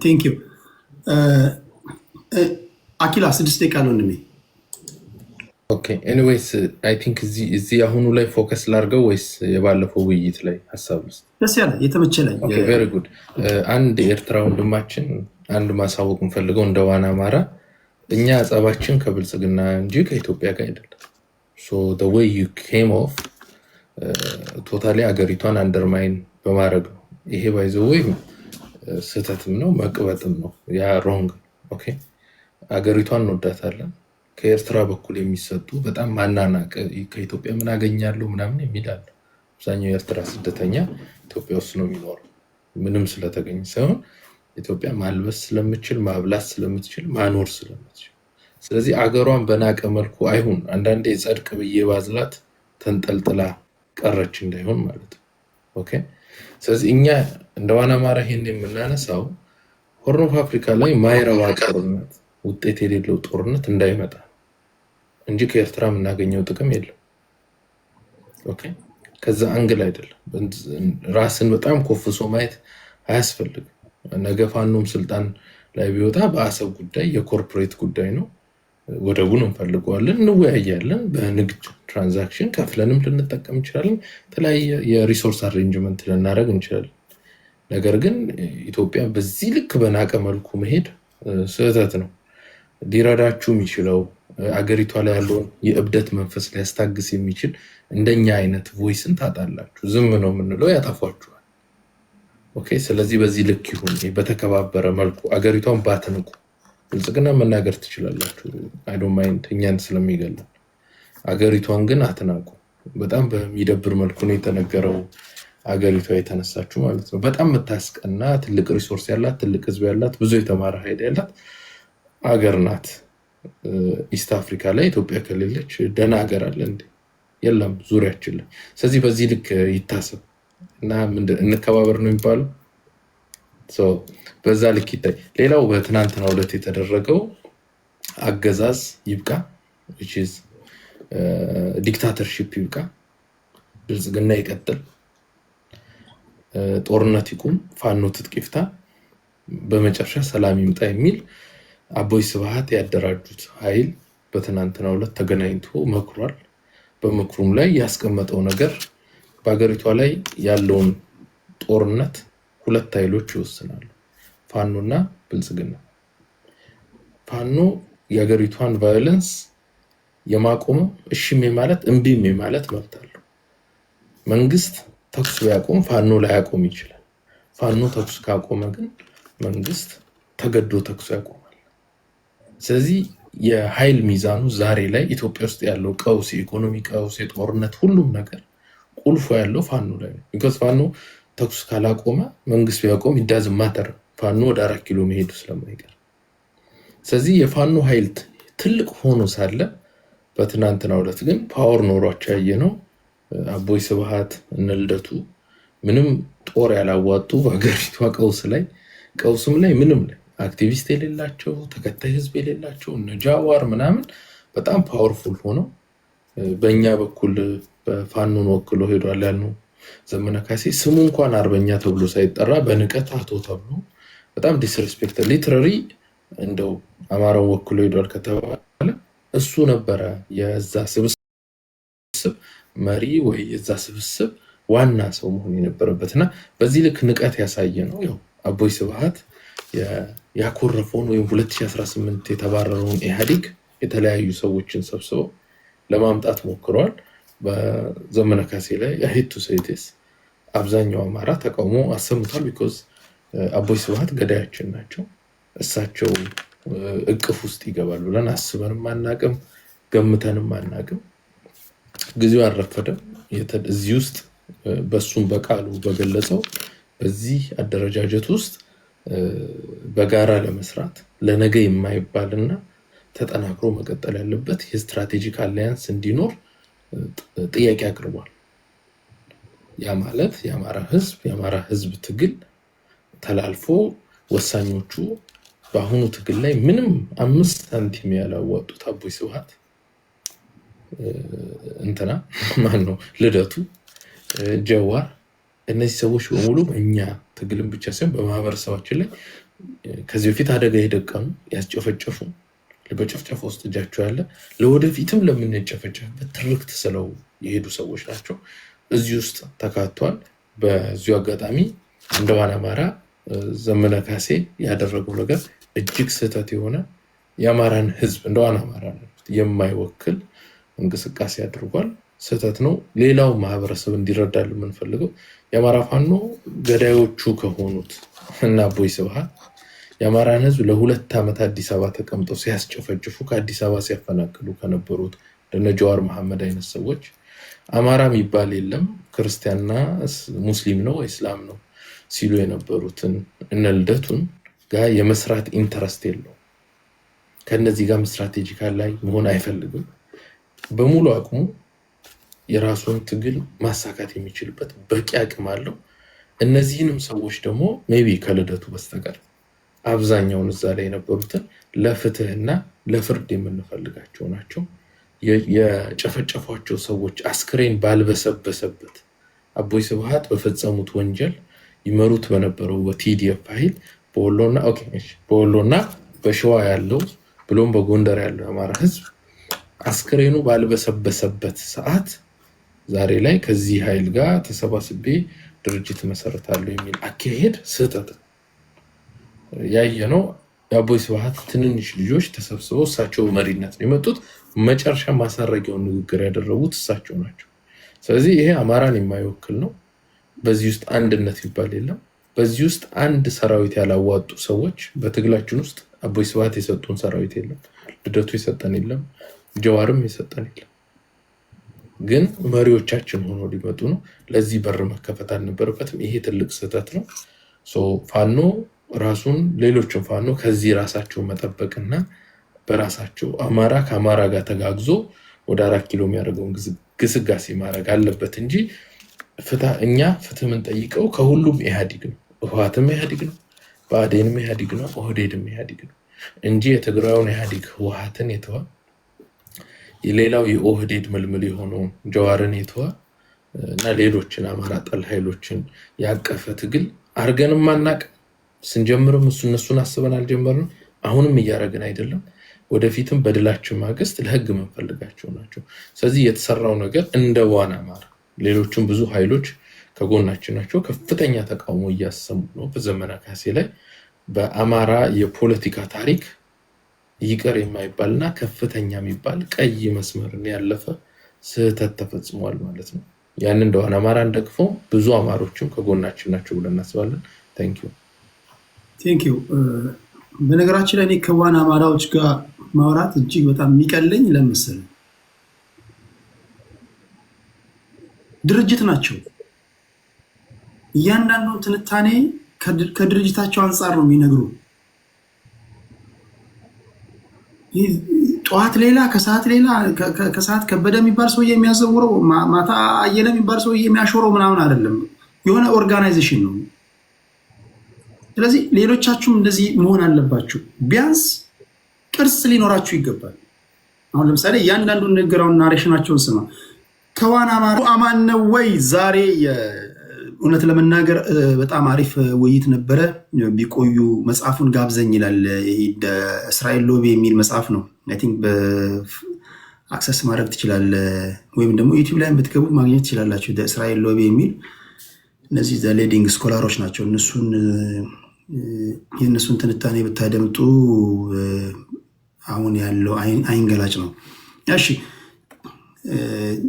ቴንክ ዩ አኪላ 6 ደቂቃ ነው እንደሚ ኦኬ ኤኒዌይስ አይ ቲንክ እዚህ አሁኑ ላይ ፎከስ ላድርገው ወይስ የባለፈው ውይይት ላይ ሀሳብ ውስጥ ደስ ያለ የተመቸ ላይ ኦኬ ቬሪ ጉድ አንድ ኤርትራ ወንድማችን አንድ ማሳወቅ እንፈልገው እንደ ዋና አማራ እኛ ጸባችን ከብልጽግና እንጂ ከኢትዮጵያ ጋር አይደለም so the way you came off ቶታሊ አገሪቷን አንደርማይን በማድረግ ነው ይሄ ባይዘው ወይ ስህተትም ነው መቅበጥም ነው ያ ሮንግ ኦኬ አገሪቷን እንወዳታለን ከኤርትራ በኩል የሚሰጡ በጣም ማናናቅ ከኢትዮጵያ ምን አገኛለሁ ምናምን የሚላል አብዛኛው ኤርትራ ስደተኛ ኢትዮጵያ ውስጥ ነው የሚኖረው ምንም ስለተገኘ ሳይሆን ኢትዮጵያ ማልበስ ስለምትችል ማብላት ስለምትችል ማኖር ስለምትችል ስለዚህ አገሯን በናቀ መልኩ አይሁን አንዳንዴ ጸድቅ በየባዝላት ተንጠልጥላ ቀረች እንዳይሆን ማለት ነው ኦኬ ስለዚህ እኛ እንደዋና አማራ ይሄን የምናነሳው ሆርን ኦፍ አፍሪካ ላይ ማይረባ ጦርነት ውጤት የሌለው ጦርነት እንዳይመጣ እንጂ ከኤርትራ የምናገኘው ጥቅም የለም ኦኬ ከዛ አንግል አይደለም ራስን በጣም ኮፍሶ ማየት አያስፈልግም ነገ ፋኖም ስልጣን ላይ ቢወጣ በአሰብ ጉዳይ የኮርፖሬት ጉዳይ ነው ወደቡን እንፈልገዋለን እንወያያለን በንግድ ትራንዛክሽን ከፍለንም ልንጠቀም እንችላለን ተለያየ የሪሶርስ አሬንጅመንት ልናደርግ እንችላለን ነገር ግን ኢትዮጵያ በዚህ ልክ በናቀ መልኩ መሄድ ስህተት ነው ሊረዳችሁ የሚችለው አገሪቷ ላይ ያለውን የእብደት መንፈስ ሊያስታግስ የሚችል እንደኛ አይነት ቮይስን ታጣላችሁ ዝም ነው የምንለው ያጠፋችኋል ኦኬ ስለዚህ በዚህ ልክ ይሁን በተከባበረ መልኩ አገሪቷን ባትንቁ ብልጽግና መናገር ትችላላችሁ አይ ዶንት ማይንድ እኛን ስለሚገለን አገሪቷን ግን አትናቁ በጣም በሚደብር መልኩ ነው የተነገረው አገሪቷ የተነሳችሁ ማለት ነው በጣም መታስቀና ትልቅ ሪሶርስ ያላት ትልቅ ህዝብ ያላት ብዙ የተማረ ኃይል ያላት አገር ናት ኢስት አፍሪካ ላይ ኢትዮጵያ ከሌለች ደና ሀገር አለ እንዴ የለም ዙሪያችን ላይ ስለዚህ በዚህ ልክ ይታሰብ እና እንከባበር ነው የሚባለው ሶ በዛ ልክ ይታይ ሌላው በትናንትናው ዕለት የተደረገው አገዛዝ ይብቃ which is ዲክታተርሺፕ ይብቃ ብልጽግና ይቀጥል ጦርነት ይቁም ፋኖ ትጥቅ ይፍታ በመጨረሻ ሰላም ይምጣ የሚል አቦይ ስብሃት ያደራጁት ኃይል በትናንትናው ዕለት ተገናኝቶ መክሯል በመክሩም ላይ ያስቀመጠው ነገር በአገሪቷ ላይ ያለውን ጦርነት ሁለት ኃይሎች ይወስናሉ ፋኖና ብልጽግና ፋኖ የአገሪቷን ቫዮለንስ የማቆም እሺም ማለት እንቢም ማለት መብት አለው መንግስት ተኩስ ቢያቆም ፋኖ ላይ ያቆም ይችላል ፋኖ ተኩስ ካቆመ ግን መንግስት ተገዶ ተኩስ ያቆማል ስለዚህ የኃይል ሚዛኑ ዛሬ ላይ ኢትዮጵያ ውስጥ ያለው ቀውስ ኢኮኖሚ ቀውስ የጦርነት ሁሉም ነገር ቁልፉ ያለው ፋኖ ላይ ነው because ፋኖ ተኩስ ካላቆመ መንግስት ቢያቆም doesn't matter ፋኖ ወደ 4 ኪሎ መሄዱ ስለማይቀር ስለዚህ የፋኖ ኃይል ትልቅ ሆኖ ሳለ በትናንትናው ዕለት ግን ፓወር ኖሯቸው ያየነው አቦይ ስብሃት እንልደቱ ምንም ጦር ያላዋጡ በአገሪቷ ቀውስም ላይ ምንም ላይ አክቲቪስት የሌላቸው ተከታይ ህዝብ የሌላቸው እነ ጃዋር ምናምን በጣም ፓወርፉል ሆነው በእኛ በኩል በፋኖን ወክሎ ሄዷል ያልነው ዘመነ ካሴ ስሙ እንኳን አርበኛ ተብሎ ሳይጠራ በንቀት አቶ ተብሎ በጣም ዲስሪስፔክት ሊትራሪ እንደው አማራው ወክሎ ሄዷል ከተባለ እሱ ነበረ የዛ ስብስብ መሪ ወይ የዛ ስብስብ ዋና ሰው መሆን የነበረበትና በዚህ ልክ ንቀት ያሳየ ነው ያው አቦይ ስብሃት ያኮረፈውን ወይም 2018 የተባረረውን ኢህአዴግ የተለያዩ ሰዎችን ሰብስበው ለማምጣት ሞክረዋል በዘመነ ካሴ ላይ ያሄቱ ሰይቴስ አብዛኛው አማራ ተቃውሞ አሰምቷል because አቦይ ስብሃት ገዳያችን ናቸው እሳቸው እቅፍ ውስጥ ይገባሉ ብለን አስበንም አናቅም ገምተንም አናቅም ጊዜው አረፈደ እዚህ ውስጥ በሱም በቃሉ በገለጸው በዚህ አደረጃጀት ውስጥ በጋራ ለመስራት ለነገ የማይባልና ተጠናክሮ መቀጠል ያለበት የስትራቴጂክ አላያንስ እንዲኖር ጥያቄ አቅርቧል ያ ማለት የአማራ ህዝብ ትግል ተላልፎ ወሳኞቹ በአሁኑ ትግል ላይ ምንም 5 ሳንቲም ያላወጡት አቦይ ስብሃት እንትና ማን ነው ልደቱ ጀዋር እነዚህ ሰዎች በሙሉ እኛ ትግልን ብቻ ሳይሆን በማህበረሰባችን ላይ ከዚህ በፊት አደጋ የደቀኑ ያስጨፈጨፉ በጨፍጨፍ ውስጥ እጃቸው ያለ ለወደፊትም ለምንጨፈጨፍበት ትርክት ስለው የሄዱ ሰዎች ናቸው። እዚህ ውስጥ ተካቷል። በዚሁ አጋጣሚ እንደዋና አማራ ዘመነ ካሴ ያደረገው ነገር እጅግ ስህተት የሆነ የአማራን ህዝብ እንደዋና አማራ የማይወክል እንቅስቃሴ አድርጓል። ስህተት ነው። ሌላው ማህበረሰብ እንዲረዳል የምንፈልገው የአማራ ፋኖ ገዳዮቹ ከሆኑት እና አቦይ ስብሃት የአማራን ህዝብ ለ2 ዓመት አዲስ አበባ ተቀምጠው ሲያስጨፈጭፉ ከአዲስ አበባ ሲያፈናቅሉ ከነበሩት እነ ጀዋር መሐመድ አይነት ሰዎች አማራ የሚባል የለም ክርስቲያንና ሙስሊም ነው እስላም ነው ሲሉ የነበሩትን እነ ልደቱን ጋር የመስራት ኢንተረስት የለው። ከነዚህ ጋር ስትራቴጂካል ላይ መሆን አይፈልግም። በሙሉ አቅሙ የራሱን ትግል ማሳካት የሚችልበት በቂ አቅም አለው። እነዚህንም ሰዎች ደግሞ ሜቢ ከልደቱ በስተቀር አብዛኛውን እዛ ላይ የነበሩትን ለፍትህና ለፍርድ የምንፈልጋቸው ናቸው። የጨፈጨፏቸው ሰዎች አስክሬን ባልበሰበሰበት አቦይ ስብሃት በፈጸሙት ወንጀል ይመሩት በነበረው በቲዲኤፍ ኃይል በወሎና በሸዋ ያለው ብሎም በጎንደር ያለው አማራ ህዝብ አስክሬኑ ባልበሰበሰበት ሰዓት ዛሬ ላይ ከዚህ ኃይል ጋር ተሰባስቤ ድርጅት መሰረታለሁ የሚል አካሄድ ስህተት ያየነው። የአቦይ ስብሃት ትንንሽ ልጆች ተሰብስበው እሳቸው መሪነት ነው የመጡት። መጨረሻ ማሳረጊያውን ንግግር ያደረጉት እሳቸው ናቸው። ስለዚህ ይሄ አማራን የማይወክል ነው። በዚህ ውስጥ አንድነት ይባል የለም። በዚህ ውስጥ አንድ ሰራዊት ያላዋጡ ሰዎች በትግላችን ውስጥ አቦይ ስብሃት የሰጡን ሰራዊት የለም፣ ልደቱ የሰጠን የለም፣ ጀዋርም የሰጠን የለም። ግን መሪዎቻችን ሆኖ ሊመጡ ነው። ለዚህ በር መከፈት አልነበረበትም። ይሄ ትልቅ ስህተት ነው። ፋኖ ራሱን ሌሎችን ፋኖ ከዚህ ራሳቸው መጠበቅና በራሳቸው አማራ ከአማራ ጋር ተጋግዞ ወደ 4 ኪሎ የሚያደርገውን ግስጋሴ ማድረግ አለበት እንጂ እኛ ፍትህ የምንጠይቀው ከሁሉም ኢህአዲግ ነው። ህወሓትም ኢህአዲግ ነው፣ ብአዴንም ኢህአዲግ ነው፣ ኦህዴድም ኢህአዲግ ነው እንጂ የትግራዩን ኢህአዲግ ህወሓትን የተዋ የሌላው የኦህዴድ ምልምል የሆነውን ጀዋርን የተዋ እና ሌሎችን አማራ ጠል ኃይሎችን ያቀፈ ትግል አርገንም ማናቅ ስንጀምርም እነሱን አስበን አልጀመርንም። አሁንም እያረግን አይደለም። ወደፊትም በድላችን ማግስት ለህግ መንፈልጋቸው ናቸው። ስለዚህ የተሰራው ነገር እንደ ዋና አማራ ሌሎችም ብዙ ኃይሎች ከጎናችን ናቸው። ከፍተኛ ተቃውሞ እያሰሙ ነው። በዘመነ ካሴ ላይ በአማራ የፖለቲካ ታሪክ ይቅር የማይባልና ከፍተኛ የሚባል ቀይ መስመርን ያለፈ ስህተት ተፈጽሟል ማለት ነው። ያን እንደዋና አማራን ደግፎ ብዙ አማሮችም ከጎናችን ናቸው ብለን እናስባለን። ቴንክ ዩ። በነገራችን ላይ እኔ ከዋና አማራዎች ጋር ማውራት እጅግ በጣም የሚቀለኝ ለምሳሌ ድርጅት ናቸው። እያንዳንዱ ትንታኔ ከድርጅታቸው አንጻር ነው የሚነግሩ። ጠዋት ሌላ ከሰዓት ሌላ፣ ከሰዓት ከበደ የሚባል ሰውዬ የሚያዘውረው ማታ አየለ የሚባል ሰውዬ የሚያሾረው ምናምን አይደለም። የሆነ ኦርጋናይዜሽን ነው። ስለዚህ ሌሎቻችሁም እንደዚህ መሆን አለባችሁ። ቢያንስ ቅርጽ ሊኖራችሁ ይገባል። አሁን ለምሳሌ እያንዳንዱን ንግግራውን ናሬሽናቸውን ስማ። ከዋና አማን ነው ወይ? ዛሬ እውነት ለመናገር በጣም አሪፍ ውይይት ነበረ። ቢቆዩ መጽሐፉን ጋብዘኝ ይላል። እስራኤል ሎቤ የሚል መጽሐፍ ነው። አይ ቲንክ በአክሰስ ማድረግ ትችላለ፣ ወይም ደግሞ ዩቲዩብ ላይ ብትገቡ ማግኘት ትችላላችሁ። እስራኤል ሎቤ የሚል እነዚህ ሌዲንግ ስኮላሮች ናቸው። የእነሱን ትንታኔ ብታደምጡ አሁን ያለው አይንገላጭ ነው። እሺ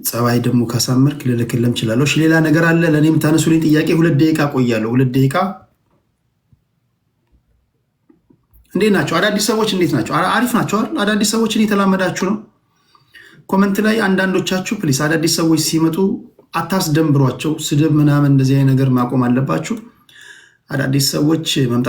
ጸባይ ደግሞ ካሳመርክ ልልክልም እችላለሁ። እሺ ሌላ ነገር አለ ለእኔ የምታነሱልኝ ጥያቄ? 2 ደቂቃ ቆያለሁ። 2 ደቂቃ። እንዴት ናቸው አዳዲስ ሰዎች? እንዴት ናቸው? አሪፍ ናቸው አይደል? አዳዲስ ሰዎችን የተላመዳችሁ ነው። ኮመንት ላይ አንዳንዶቻችሁ ፕሊስ አዳዲስ ሰዎች ሲመጡ አታስደንብሯቸው። ስድብ ምናምን እንደዚህ አይነት ነገር ማቆም አለባችሁ። አዳዲስ ሰዎች መምጣት